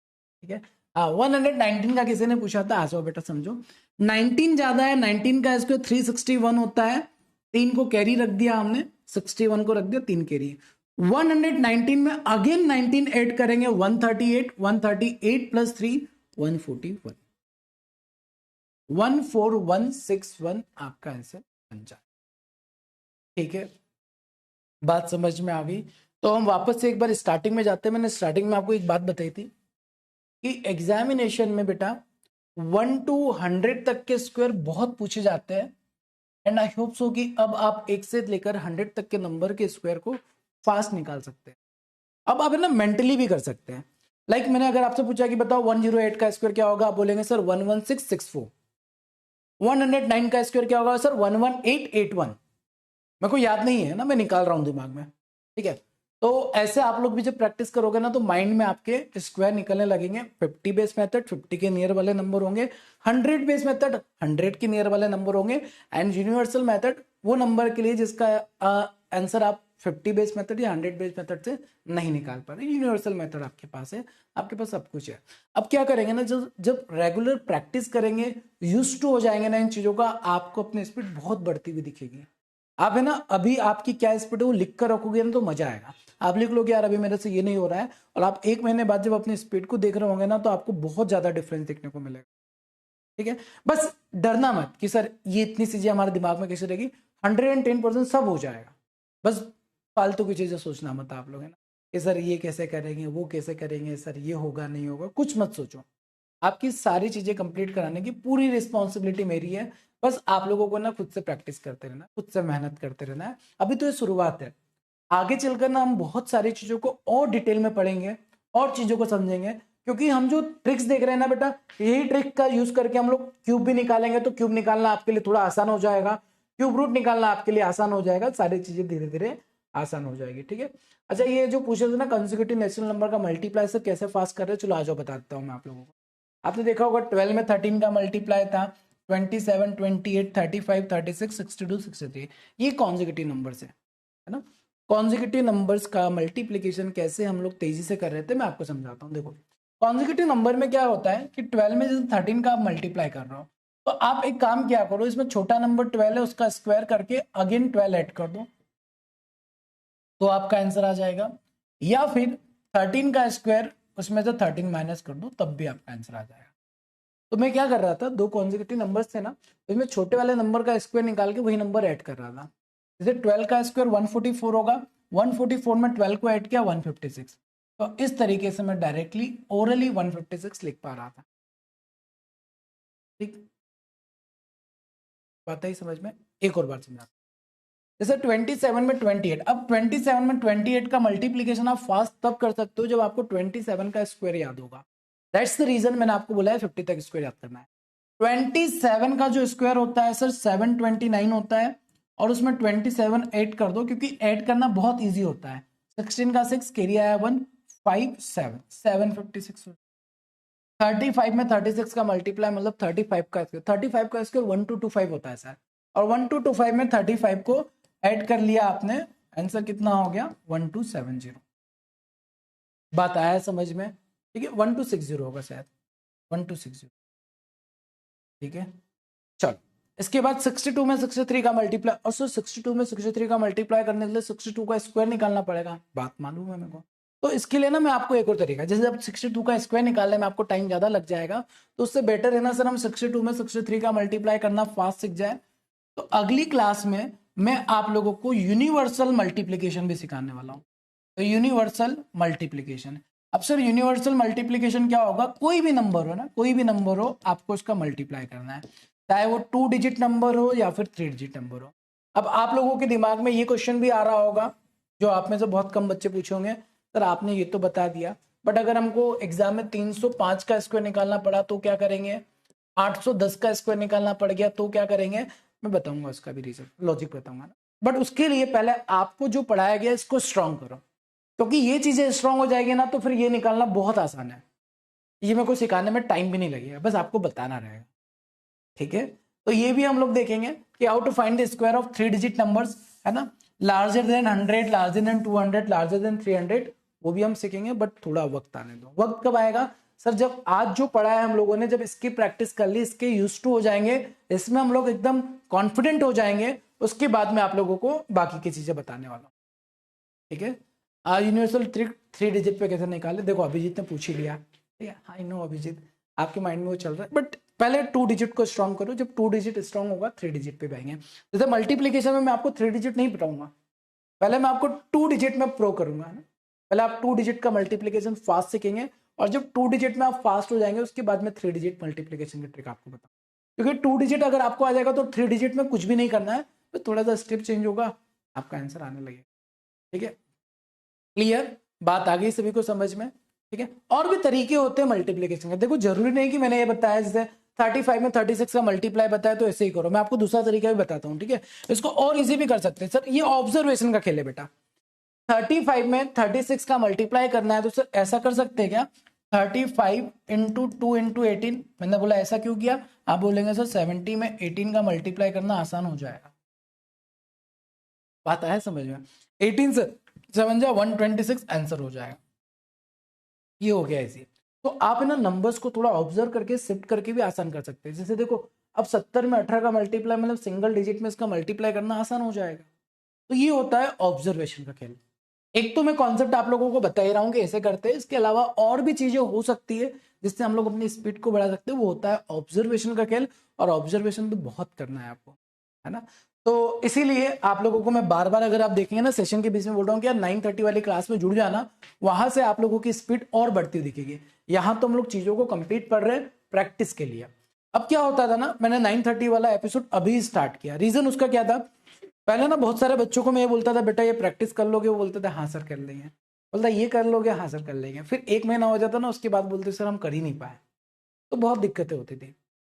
ठीक है। हाँ 119 का किसी ने पूछा था, आ जाओ बेटा समझो, 19 ज्यादा है, 19 का स्क्वायर 361 होता है, 3 को कैरी रख दिया हमने, 61 को रख दिया, 3 कैरी। 119 में अगेन 19 ऐड करेंगे, 138, 138 प्लस 3 141, 14161 आपका आंसर बन जाए, ठीक है। बात समझ में आ गई। तो हम वापस से एक बार स्टार्टिंग में जाते हैं। मैंने स्टार्टिंग में आपको एक बात बताई थी कि एग्जामिनेशन में बेटा 1 to 100 तक के स्क्वायर बहुत पूछे जाते हैं, एंड आई होप सो कि अब आप 1 से लेकर 100 तक के नंबर के स्क्वायर को फास्ट निकाल सकते हैं। अब आप है ना मेंटली भी कर सकते हैं। लाइक मैंने अगर आपसे पूछा कि बताओ 108 का स्क्वायर क्या होगा, आप बोलेंगे सर 11664। 109 का स्क्वायर क्या होगा सर 11881। मेरे को याद नहीं है ना, मैं निकाल रहा हूं दिमाग में, ठीक है। तो ऐसे आप लोग भी जब प्रैक्टिस करोगे ना तो माइंड में आपके स्क्वायर निकलने लगेंगे। 50 बेस मेथड 50 के नियर वाले नंबर होंगे, 100 बेस मेथड 100 के नियर वाले नंबर होंगे, एंड यूनिवर्सल मेथड वो नंबर के लिए जिसका आंसर आप 50 बेस मेथड या 100 बेस मेथड से नहीं निकाल पा रहे। यूनिवर्सल मेथड आपके पास है, आपके पास सब कुछ है। अब क्या करेंगे ना, जब रेगुलर प्रैक्टिस करेंगे, यूज्ड टू हो जाएंगे ना इन चीजों का, आपको अपनी स्पीड बहुत बढ़ती हुई दिखेगी। आप है ना अभी आपकी क्या स्पीड है वो लिख कर रखोगे ना तो मजा आएगा। आप लिख लोगे यार अभी मेरे से ये नहीं हो रहा है, और आप 1 महीने बाद जब अपनी स्पीड को देख रहे होंगे ना तो आपको बहुत ज्यादा डिफरेंस देखने को मिलेगा, ठीक है। बस डरना मत कि सर ये इतनी चीजें हमारे दिमाग में कैसे रहेगी, 110% सब हो जाएगा। बस फालतू की चीजें सोचना मत आप लोग, है ना, कि सर ये कैसे करेंगे, वो कैसे करेंगे, सर ये होगा नहीं होगा, कुछ मत सोचो। आपकी सारी चीजें कंप्लीट कराने की पूरी रिस्पॉन्सिबिलिटी मेरी है। बस आप लोगों को ना खुद से प्रैक्टिस करते रहना, खुद से मेहनत करते रहना है। अभी तो ये शुरुआत है, आगे चलकर ना हम बहुत सारी चीजों को और डिटेल में पढ़ेंगे और चीजों को समझेंगे, क्योंकि हम जो ट्रिक्स देख रहे हैं ना बेटा, यही ट्रिक का यूज करके हम लोग क्यूब भी निकालेंगे, तो क्यूब निकालना आपके लिए थोड़ा आसान हो जाएगा, क्यूब रूट निकालना आपके लिए आसान हो जाएगा, सारी चीजें धीरे धीरे आसान हो जाएगी, ठीक है। अच्छा ये जो पूछे थे ना कंसेक्यूटिव नेचुरल नंबर का मल्टीप्लाई से कैसे फास्ट कर रहे हैं, चलो आ जाओ बता देता हूँ मैं आप लोगों को। आपने देखा होगा 12 में 13 का मल्टीप्लाई था, 27, 28, 35, 36, 62, 63, ये कॉन्जिक्यूटिव नंबर्स है ना। कॉन्जिक्यूटिव नंबर्स का मल्टीप्लिकेशन कैसे हम लोग तेजी से कर रहे थे मैं आपको समझाता हूँ। देखो कॉन्जिक्यूटिव नंबर में क्या होता है कि 12 में जैसे 13 का आप मल्टीप्लाई कर रहे हो, तो आप एक काम क्या करो, इसमें छोटा नंबर 12 है उसका स्क्वायर करके अगेन 12 ऐड कर दो, तो आपका आंसर आ जाएगा। या फिर 13 का स्क्वायर उसमें से 13 माइनस कर दो, तब भी आपका आंसर आ जाएगा। तो मैं क्या कर रहा था, 2 कॉन्जिक्यूटिव नंबर्स थे ना, इसमें छोटे वाले नंबर का स्क्वायर निकाल के वही नंबर ऐड कर रहा था। जैसे 12 का स्क्वायर 144 होगा, 144 में 12 को ऐड किया 156, तो इस तरीके से मैं डायरेक्टली ओरली 156 लिख पा रहा था, ठीक। बात आई समझ में? एक और बार समझा, जैसे 27 में 28, अब 27 में 28 का मल्टीप्लीकेशन आप फास्ट तब कर सकते हो जब आपको 27 का स्क्वायर याद होगा। दैट्स द रीजन मैंने आपको बोला है 50 तक स्क्वायर याद करना है। 27 का जो स्क्वायर होता है सर 729 होता है, और उसमें 27 ऐड कर दो, क्योंकि ऐड करना बहुत इजी होता है। 16 का 6 कैरी आया 157, 756। 35 में 36 का मल्टीप्लाई मतलब 35 का स्क्वायर, 35 का स्क्वायर 1225 होता है सर, और 1225 में 35 को ऐड कर लिया आपने, आंसर कितना हो गया 1270। बात आया समझ में? ठीक है, 1260 होगा शायद, 1260, ठीक है। चलो इसके बाद 62 में 63 का मल्टीप्लाई, और सर 62 में 63 का मल्टीप्लाई करने के लिए 62 का स्क्वायर निकालना पड़ेगा, बात मालूम है मेरे को। तो इसके लिए ना मैं आपको एक और तरीका, जैसे जब 62 का स्क्वायर निकालने में आपको टाइम ज्यादा लग जाएगा, तो उससे बेटर है ना सर हम 62 में 63 का मल्टीप्लाई करना फास्ट सीख जाए। तो अगली क्लास में मैं आप लोगों को यूनिवर्सल मल्टीप्लिकेशन भी सिखाने वाला हूँ। तो यूनिवर्सल मल्टीप्लिकेशन, अब सर यूनिवर्सल मल्टीप्लिकेशन क्या होगा? कोई भी नंबर हो ना, कोई भी नंबर हो, आपको उसका मल्टीप्लाई करना है, चाहे वो 2 डिजिट नंबर हो या फिर 3 डिजिट नंबर हो। अब आप लोगों के दिमाग में ये क्वेश्चन भी आ रहा होगा, जो आप में से बहुत कम बच्चे पूछोगे, सर आपने ये तो बता दिया, बट अगर हमको एग्जाम में 305 का स्क्वायर निकालना पड़ा तो क्या करेंगे? 810 का स्क्वायर निकालना पड़ गया तो क्या करेंगे? मैं बताऊंगा उसका भी रीजन, लॉजिक बताऊंगा ना, बट उसके लिए पहले आपको जो पढ़ाया गया इसको स्ट्रांग करो, क्योंकि ये चीजें स्ट्रांग हो जाएगी ना तो फिर ये निकालना बहुत आसान है। ये मेरे को सिखाने में टाइम भी नहीं लगेगा, बस आपको बताना रहेगा, ठीक है? तो ये भी हम लोग देखेंगे कि how to find the square of 3 digit numbers, है ना, larger than 100, larger than 200, larger than 300, वो भी हम सीखेंगे, बट थोड़ा वक्त आने दो। वक्त कब आएगा? सर जब आज जो पढ़ा है हम लोगों ने, जब इसकी प्रैक्टिस कर ली, इसके यूज टू हो जाएंगे, इसमें हम लोग एकदम कॉन्फिडेंट हो जाएंगे, उसके बाद में आप लोगों को बाकी की चीजें बताने वाला हूँ, ठीक है? यूनिवर्सल 3 डिजिट पे कैसे निकाले, देखो अभिजीत ने पूछ ही लिया, ठीक है? आई नो अभिजीत, आपके माइंड में वो चल रहा है, बट पहले 2 डिजिट को स्ट्रॉन्ग करो, जब 2 डिजिट स्ट्रॉन्ग होगा 3 डिजिट पे आएंगे। जैसे मल्टीप्लीकेशन में मैं आपको 3 डिजिट नहीं बताऊंगा, पहले मैं आपको 2 डिजिट में प्रो करूंगा, है ना? पहले आप 2 डिजिट का मल्टीप्लीकेशन फास्ट सीखेंगे, और जब 2 डिजिट में आप फास्ट हो जाएंगे उसके बाद में 3 डिजिट मल्टीप्लीकेशन की ट्रिक आपको बताऊँ, क्योंकि 2 डिजिट अगर आपको आ जाएगा तो 3 डिजिट में कुछ भी नहीं करना है, तो थोड़ा सा स्टेप चेंज होगा, आपका आंसर आने लगेगा, ठीक है? क्लियर बात आ गई सभी को समझ में, ठीक है? और भी तरीके होते हैं मल्टीप्लीकेशन के, देखो जरूरी नहीं कि मैंने ये बताया जैसे 35 में 36 का मल्टीप्लाई बताया तो ऐसे ही करो, मैं आपको दूसरा तरीका भी बताता हूँ, ठीक है? इसको और इजी भी कर सकते हैं सर, ये ऑब्जर्वेशन का खेल है बेटा। 35 में 36 का मल्टीप्लाई करना है तो सर ऐसा कर सकते हैं क्या? 35 इंटू 2 इंटू 18, मैंने बोला ऐसा क्यों किया? आप बोलेंगे सर 70 में 18 का मल्टीप्लाई करना आसान हो जाएगा, बात आया समझ में? 18 से 7 जा 126 आंसर हो जाएगा, ये हो गया ऐसे। तो आप है ना नंबर्स को थोड़ा ऑब्जर्व करके शिफ्ट करके भी आसान कर सकते हैं। जैसे देखो अब 70 में 18 का मल्टीप्लाई, मतलब सिंगल डिजिट में इसका मल्टीप्लाई करना आसान हो जाएगा। तो ये होता है ऑब्जर्वेशन का खेल। एक तो मैं कॉन्सेप्ट आप लोगों को बता ही रहा हूँ कि ऐसे करते हैं, इसके अलावा और भी चीजें हो सकती है जिससे हम लोग अपनी स्पीड को बढ़ा सकते हैं, वो होता है ऑब्जर्वेशन का खेल। और ऑब्जर्वेशन तो बहुत करना है आपको, है ना? तो इसीलिए आप लोगों को मैं बार बार, अगर आप देखेंगे ना सेशन के बीच में बोल रहा हूँ कि यार 9:30 वाली क्लास में जुड़ जाना, वहां से आप लोगों की स्पीड और बढ़ती दिखेगी। यहां तो हम लोग चीजों को कंप्लीट पढ़ रहे हैं प्रैक्टिस के लिए। अब क्या होता था ना, मैंने 9:30 वाला एपिसोड अभी स्टार्ट किया, रीजन उसका क्या था? पहले ना बहुत सारे बच्चों को मैं ये बोलता था बेटा ये प्रैक्टिस कर लोगे, वो बोलते थे हाँ सर कर लेंगे, बोलता ये कर लोगे, हाँ सर कर लेंगे। फिर 1 महीना हो जाता ना, उसके बाद बोलते सर हम कर ही नहीं पाए। तो बहुत दिक्कतें होती थी।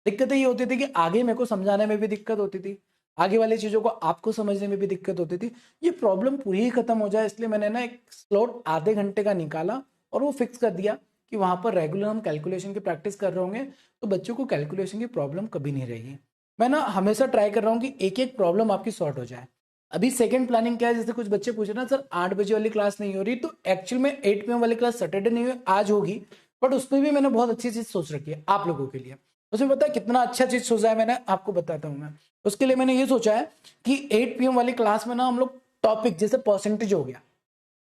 दिक्कतें ये होती थी कि आगे मेरे को समझाने में भी दिक्कत होती थी, आगे वाली चीजों को आपको समझने में भी दिक्कत होती थी। ये प्रॉब्लम पूरी ही खत्म हो जाए इसलिए मैंने ना एक स्लॉट आधे घंटे का निकाला और वो फिक्स कर दिया कि वहां पर रेगुलर हम कैलकुलेशन की प्रैक्टिस कर रहे होंगे, तो बच्चों को कैलकुलेशन की प्रॉब्लम कभी नहीं रहेगी। मैं ना हमेशा ट्राई कर रहा हूँ कि एक एक प्रॉब्लम आपकी सॉर्ट हो जाए। अभी सेकंड प्लानिंग क्या है, जैसे कुछ बच्चे पूछ रहे ना सर 8 बजे वाली क्लास नहीं हो रही, तो एक्चुअल में 8 PM वाली क्लास सैटरडे नहीं हुई, आज होगी, बट उसमें भी मैंने बहुत अच्छी चीज सोच रखी है आप लोगों के लिए। उसमें पता है कितना अच्छा चीज सोचा है मैंने, आपको बताता हूँ मैं। उसके लिए मैंने ये सोचा है कि 8 PM वाली क्लास में ना हम लोग टॉपिक जैसे परसेंटेज हो गया,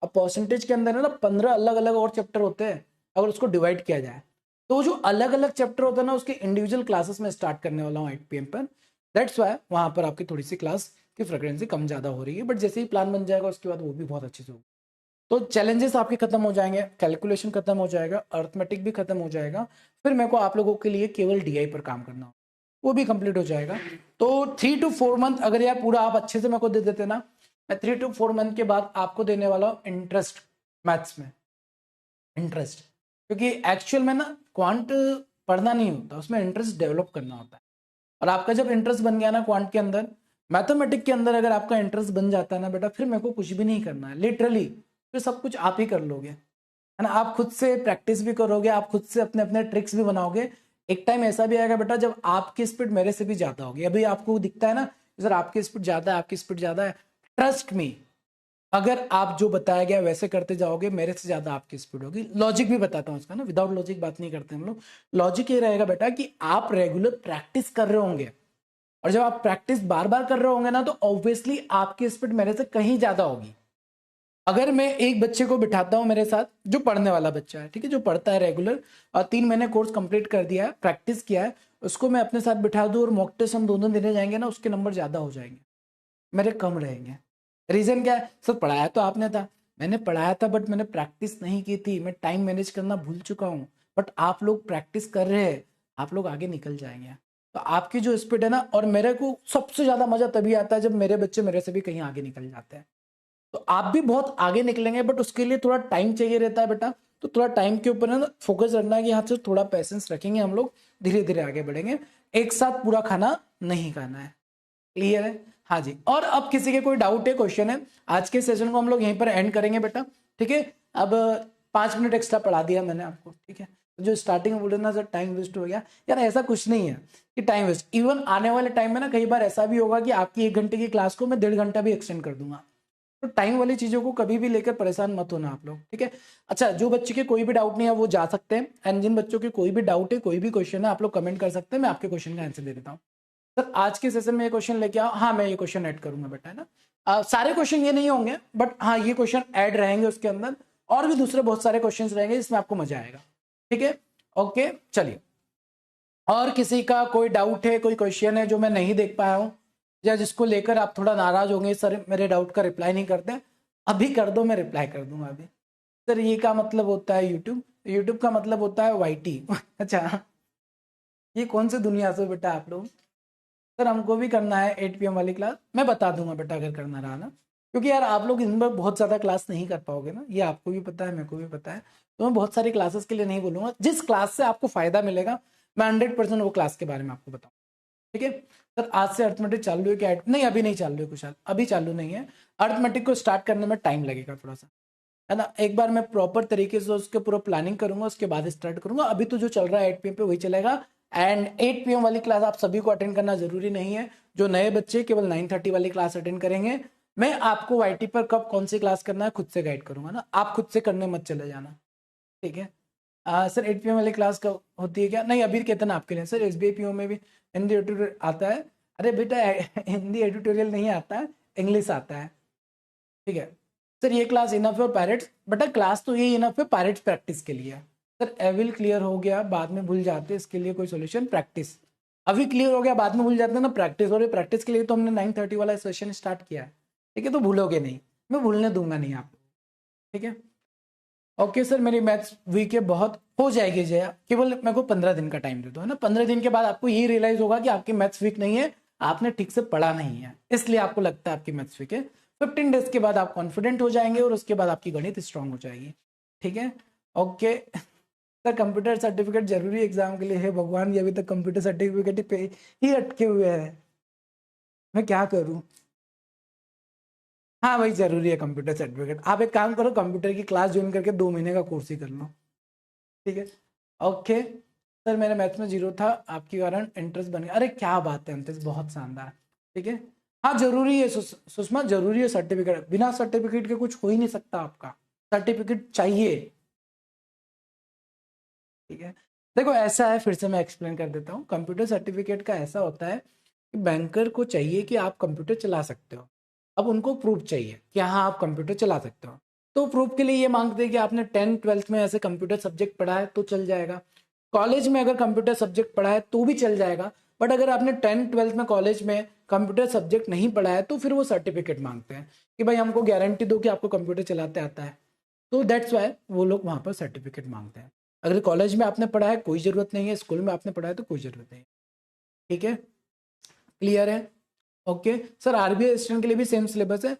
अब परसेंटेज के अंदर है ना 15 अलग अलग और चैप्टर होते हैं, अगर उसको डिवाइड किया जाए तो जो अलग अलग चैप्टर होता है ना उसके इंडिविजुअल क्लासेस में स्टार्ट करने वाला हूँ 8 PM पर। दैट्स वाई वहां पर आपकी थोड़ी सी क्लास की फ्रिक्वेंसी कम ज्यादा हो रही है, बट जैसे ही प्लान बन जाएगा उसके बाद वो भी बहुत अच्छे से होगा। तो चैलेंजेस आपके खत्म हो जाएंगे, कैलकुलेशन खत्म हो जाएगा, अर्थमेटिक भी खत्म हो जाएगा। फिर मेरे को आप लोगों के लिए केवल डीआई पर काम करना हो, वो भी कंप्लीट हो जाएगा। तो 3 to 4 मंथ अगर यार पूरा आप अच्छे से मेरे को दे देते ना, मैं 3 to 4 मंथ के बाद आपको देने वाला हूँ इंटरेस्ट मैथ्स में, इंटरेस्ट। क्योंकि एक्चुअल में ना क्वांट पढ़ना नहीं होता, उसमें इंटरेस्ट डेवलप करना होता है। और आपका जब इंटरेस्ट बन गया ना क्वांट के अंदर, मैथमेटिक के अंदर अगर आपका इंटरेस्ट बन जाता है ना बेटा, फिर मेरे को कुछ भी नहीं करना है लिटरली, फिर सब कुछ आप ही कर लोगे, है ना? आप खुद से प्रैक्टिस भी करोगे, आप खुद से अपने अपने ट्रिक्स भी बनाओगे। एक टाइम ऐसा भी आएगा बेटा जब आपकी स्पीड मेरे से भी ज्यादा होगी। अभी आपको दिखता है ना सर आपकी स्पीड ज्यादा है, आपकी स्पीड ज्यादा है, ट्रस्ट मी, अगर आप जो बताया गया वैसे करते जाओगे मेरे से ज्यादा आपकी स्पीड होगी। लॉजिक भी बताता हूँ इसका ना, विदाउट लॉजिक बात नहीं करते हम लोग। लॉजिक ये रहेगा बेटा कि आप रेगुलर प्रैक्टिस कर रहे होंगे, और जब आप प्रैक्टिस बार बार कर रहे होंगे ना तो ऑब्वियसली आपकी स्पीड मेरे से कहीं ज्यादा होगी। अगर मैं एक बच्चे को बिठाता हूँ मेरे साथ जो पढ़ने वाला बच्चा है, ठीक है, जो पढ़ता है रेगुलर और 3 महीने कोर्स कंप्लीट कर दिया है, प्रैक्टिस किया है, उसको मैं अपने साथ बिठा दूँ और मॉक टेस्ट हम दोनों देने जाएंगे ना, उसके नंबर ज़्यादा हो जाएंगे, मेरे कम रहेंगे। रीज़न क्या है सर? पढ़ाया तो आपने था, मैंने पढ़ाया था, बट मैंने प्रैक्टिस नहीं की थी, मैं टाइम मैनेज करना भूल चुका हूँ। बट आप लोग प्रैक्टिस कर रहे हैं, आप लोग आगे निकल जाएंगे। तो आपकी जो स्पीड है ना, और मेरे को सबसे ज़्यादा मज़ा तभी आता है जब मेरे बच्चे मेरे से भी कहीं आगे निकल जाते हैं। तो आप भी बहुत आगे निकलेंगे, बट उसके लिए थोड़ा टाइम चाहिए रहता है बेटा। तो थोड़ा टाइम के ऊपर ना फोकस रखना है कि यहाँ से थोड़ा पैसेंस रखेंगे, हम लोग धीरे धीरे आगे बढ़ेंगे, एक साथ पूरा खाना नहीं खाना है। क्लियर है? हाँ जी। और अब किसी के कोई डाउट है, क्वेश्चन है? आज के सेशन को हम लोग यहीं पर एंड करेंगे बेटा, ठीक है। अब 5 मिनट एक्स्ट्रा पढ़ा दिया मैंने आपको, ठीक है। जो स्टार्टिंग में बोले ना सर टाइम वेस्ट हो गया, यार ऐसा कुछ नहीं है कि टाइम वेस्ट। इवन आने वाले टाइम में ना कई बार ऐसा भी होगा कि आपकी 1 घंटे की क्लास को मैं 1.5 घंटा भी एक्सटेंड कर दूंगा। तो टाइम वाली चीजों को कभी भी लेकर परेशान मत होना आप लोग, ठीक है। अच्छा, जो बच्चे के कोई भी डाउट नहीं है वो जा सकते हैं, एंड जिन बच्चों के कोई भी डाउट है, कोई भी क्वेश्चन है, आप लोग कमेंट कर सकते हैं, मैं आपके क्वेश्चन का आंसर दे देता हूँ। सर आज के सेशन में ये क्वेश्चन लेके आओ, हाँ मैं ये क्वेश्चन ऐड करूंगा बेटा, है ना। सारे क्वेश्चन ये नहीं होंगे, बट हाँ ये क्वेश्चन ऐड रहेंगे उसके अंदर, और भी दूसरे बहुत सारे क्वेश्चंस रहेंगे जिसमें आपको मजा आएगा, ठीक है। ओके चलिए, और किसी का कोई डाउट है, कोई क्वेश्चन है जो मैं नहीं देख पाया हूँ, या जिसको लेकर आप थोड़ा नाराज होंगे, सर मेरे डाउट का रिप्लाई नहीं करते, अभी कर दो, मैं रिप्लाई कर दूंगा अभी। सर ये का मतलब होता है यूट्यूब, यूट्यूब का मतलब होता है वाईटी। अच्छा, ये कौन सी दुनिया से बेटा आप लोग? सर हमको भी करना है 8 PM वाली क्लास, मैं बता दूंगा बेटा अगर करना रहा ना, क्योंकि यार आप लोग इन पर बहुत ज़्यादा क्लास नहीं कर पाओगे ना, ये आपको भी पता है, मेरे को भी पता है। तो मैं बहुत सारी क्लासेस के लिए नहीं बोलूँगा, जिस क्लास से आपको फ़ायदा मिलेगा मैं 100% वो क्लास के बारे में आपको बताऊँ, ठीक है। सर आज से अर्थमेटिक चालू है क्या? नहीं अभी नहीं चालू है कुशाल, अभी चालू नहीं है। अर्थमेटिक को स्टार्ट करने में टाइम लगेगा थोड़ा सा, है ना। एक बार मैं प्रॉपर तरीके से उसके पूरा प्लानिंग करूंगा, उसके बाद स्टार्ट करूंगा। अभी तो जो चल रहा है 8 PM पे वही चलेगा, एंड 8 PM वाली क्लास आप सभी को अटेंड करना जरूरी नहीं है। जो नए बच्चे केवल 9:30 वाली क्लास अटेंड करेंगे। मैं आपको वाईटी पर कब कौन सी क्लास करना है खुद से गाइड करूंगा ना, आप खुद से करने मत चले जाना, ठीक है। सर 8 PM वाली क्लास कब होती है क्या? नहीं अभी कितना आपके लिए सर, SBI PO में भी हिंदी एडिटोरियल आता है। अरे बेटा हिंदी एडिटोरियल नहीं आता है, इंग्लिश आता है, ठीक है। सर ये क्लास इनफ है पैरेट्स, बेटा क्लास तो ये इनफ है पैरेट्स प्रैक्टिस के लिए। सर एविल क्लियर हो गया, बाद में भूल जाते हैं, इसके लिए कोई सोल्यूशन? प्रैक्टिस। अभी क्लियर हो गया, बाद में भूल जाते हैं ना, प्रैक्टिस। और प्रैक्टिस के लिए तो हमने 9:30 वाला सेशन स्टार्ट किया है, ठीक है, तो भूलोगे नहीं, मैं भूलने दूंगा नहीं आप, ठीक है। ओके सर, मेरी मैथ्स वीक है, बहुत हो जाएगी जया, केवल मेरे को 15 दिन का टाइम दे दो, है ना। 15 दिन के बाद आपको ये रियलाइज होगा कि आपकी मैथ्स वीक नहीं है, आपने ठीक से पढ़ा नहीं है, इसलिए आपको लगता है आपकी मैथ्स वीक है। 15 डेज के बाद आप कॉन्फिडेंट हो जाएंगे और उसके बाद आपकी गणित स्ट्रांग हो जाएगी, ठीक है। ओके सर, कंप्यूटर सर्टिफिकेट जरूरी एग्जाम के लिए है? भगवान, ये अभी तक कंप्यूटर सर्टिफिकेट पे ही अटके हुए हैं, मैं क्या करूं? हाँ भाई जरूरी है कंप्यूटर सर्टिफिकेट। आप एक काम करो, कंप्यूटर की क्लास ज्वाइन करके 2 महीने का कोर्स ही कर लो, ठीक है। ओके सर, मेरे मैथ्स में 0 था, आपके कारण इंटरेस्ट बन गया। अरे क्या बात है अंतरिक्ष, बहुत शानदार, ठीक है। हाँ जरूरी है सुषमा, जरूरी है सर्टिफिकेट, बिना सर्टिफिकेट के कुछ हो ही नहीं सकता आपका, सर्टिफिकेट चाहिए, ठीक है। देखो ऐसा है, फिर से मैं एक्सप्लेन कर देता हूँ। कंप्यूटर सर्टिफिकेट का ऐसा होता है कि बैंकर को चाहिए कि आप कंप्यूटर चला सकते हो। अब उनको प्रूफ चाहिए कि हाँ आप कंप्यूटर चला सकते हो, तो प्रूफ के लिए ये मांगते हैं कि आपने 10th 12th में ऐसे कंप्यूटर सब्जेक्ट पढ़ा है तो चल जाएगा। कॉलेज में अगर कंप्यूटर सब्जेक्ट पढ़ा है तो भी चल जाएगा, बट अगर आपने 10th 12th में कॉलेज में कंप्यूटर सब्जेक्ट नहीं पढ़ा है तो फिर वो सर्टिफिकेट मांगते हैं कि भाई हमको गारंटी दो कि आपको कंप्यूटर चलाते आता है। तो दैट्स वाई वो लोग वहाँ पर सर्टिफिकेट मांगते हैं। अगर कॉलेज में आपने पढ़ा है कोई ज़रूरत नहीं है, स्कूल में आपने पढ़ा है तो कोई ज़रूरत नहीं है, ठीक है। क्लियर है? ओके सर, आरबीआई स्टूडेंट के लिए भी सेम सिलेबस है।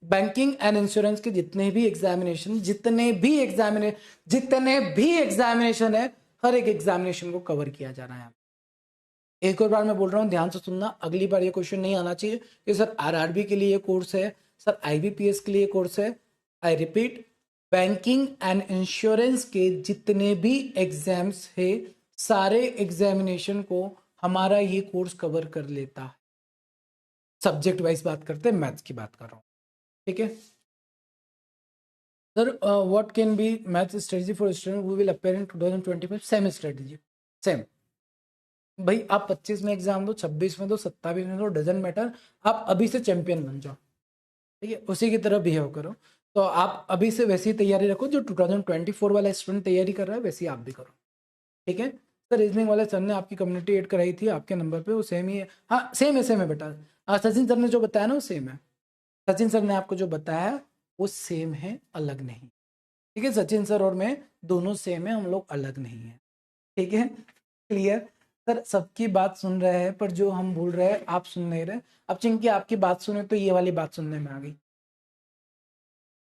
बैंकिंग एंड इंश्योरेंस के जितने भी एग्जामिनेशन है, हर एक एग्जामिनेशन को कवर किया जा रहा है। एक और बार मैं बोल रहा हूँ, ध्यान से सुनना, अगली बार ये क्वेश्चन नहीं आना चाहिए कि सर आरआरबी के लिए कोर्स है, सर आईबीपीएस के लिए कोर्स है। I repeat, banking and insurance के जितने भी एग्जाम्स है, सारे एग्जामिनेशन को हमारा ये कोर्स कवर कर लेता है। सब्जेक्ट वाइज बात करते हैं, मैथ्स की बात कर रहा हूँ, ठीक है। Sir what can be math strategy for student who will appear in 2025? Same strategy, same. भाई आप 25 में एग्जाम दो, 26 में दो, 27 में दो, डजेंट मैटर, आप अभी से चैंपियन बन जाओ, ठीक है, उसी की तरह बिहेव करो। तो आप अभी से वैसी तैयारी रखो जो 2024 वाला स्टूडेंट तैयारी कर रहा है, वैसी आप भी करो, ठीक है। सर रीजनिंग वाले सर ने आपकी कम्युनिटी ऐड कराई थी आपके नंबर पे, वो सेम ही है? हाँ सेम है बेटा। हाँ सचिन सर ने जो बताया ना वो सेम है। सचिन सर ने आपको जो बताया वो सेम है, अलग नहीं, ठीक है। सचिन सर और मैं दोनों सेम है, हम लोग अलग नहीं है, ठीक है। क्लियर? सर सबकी बात सुन रहे हैं पर जो हम बोल रहे हैं आप सुन नहीं रहे। अब चिंकी आपकी बात सुने तो ये वाली बात सुनने में आ गई।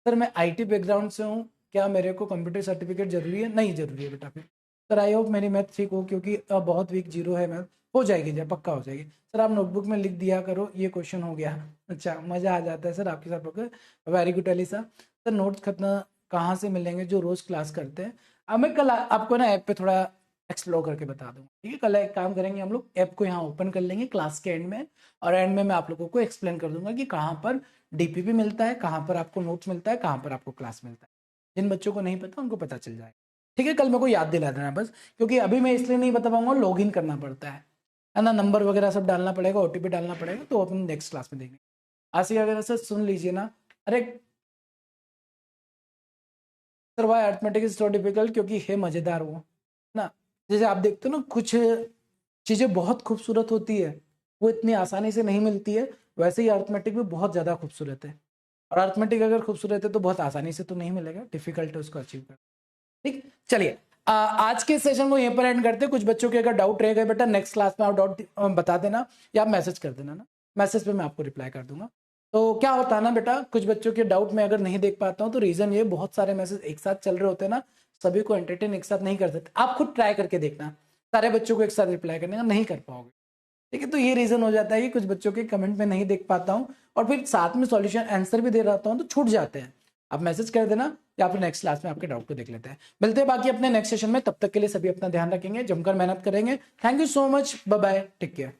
सर मैं आईटी बैकग्राउंड से हूँ, क्या मेरे को कंप्यूटर सर्टिफिकेट जरूरी है? नहीं जरूरी है बेटा। फिर सर आई होप मेरी मैथ ठीक हो, क्योंकि बहुत वीक जीरो है मैथ। हो जाएगी जब पक्का हो जाएगी। सर आप नोटबुक में लिख दिया करो ये क्वेश्चन हो गया। अच्छा मजा आ जाता है सर आपके साथ पकड़। वेरी गुड अली साहब। सर नोट्स खतना कहाँ से मिलेंगे जो रोज क्लास करते हैं? अब मैं कल आपको ना ऐप पे थोड़ा एक्सप्लोर करके बता दूंगा, ठीक है। कल एक काम करेंगे हम लोग, ऐप को यहाँ ओपन कर लेंगे क्लास के एंड में, और एंड में मैं आप लोगों को एक्सप्लेन कर दूंगा कि कहाँ पर डीपीपी मिलता है, कहाँ पर आपको नोट्स मिलता है, कहाँ पर आपको क्लास मिलता है। जिन बच्चों को नहीं पता उनको पता चल जाएगा, ठीक है। कल मेरे को याद दिला देना बस, क्योंकि अभी मैं इसलिए नहीं बता पाऊंगा, लॉग इन करना पड़ता है ना, नंबर वगैरह सब डालना पड़ेगा, ओटीपी डालना पड़ेगा, तो अपन नेक्स्ट क्लास में देंगे। आसिया वगैरह सर सुन लीजिए ना। अरे sir why arithmetic is so difficult, क्योंकि है मजेदार वो ना। जैसे आप देखते हो ना कुछ चीजें बहुत खूबसूरत होती है, वो इतनी आसानी से नहीं मिलती है, वैसे ही अर्थमेटिक भी बहुत ज्यादा खूबसूरत है। और अर्थमेटिक अगर खूबसूरत है तो बहुत आसानी से तो नहीं मिलेगा, डिफिकल्ट है उसको अचीव करना, ठीक। चलिए आज के सेशन को यहीं पर एंड करते हैं। कुछ बच्चों के अगर डाउट रहेगा बेटा नेक्स्ट क्लास में आप डाउट बता देना, या आप मैसेज कर देना ना, मैसेज पे मैं आपको रिप्लाई कर दूंगा। तो क्या होता है ना बेटा, कुछ बच्चों के डाउट मैं अगर नहीं देख पाता हूँ तो रीजन ये, बहुत सारे मैसेज एक साथ चल रहे होते हैं ना, सभी को एंटरटेन एक साथ नहीं कर सकते। आप खुद ट्राई करके देखना, सारे बच्चों को एक साथ रिप्लाई करने का नहीं कर पाओगे, ठीक है। तो ये रीजन हो जाता है कि कुछ बच्चों के कमेंट में नहीं देख पाता हूँ, और फिर साथ में सॉल्यूशन आंसर भी दे रहता हूँ तो छूट जाते हैं। आप मैसेज कर देना, या फिर नेक्स्ट क्लास में आपके डाउट को देख लेते हैं। मिलते हैं बाकी अपने नेक्स्ट सेशन में, तब तक के लिए सभी अपना ध्यान रखेंगे, जमकर मेहनत करेंगे। Thank you so much, bye bye, take care.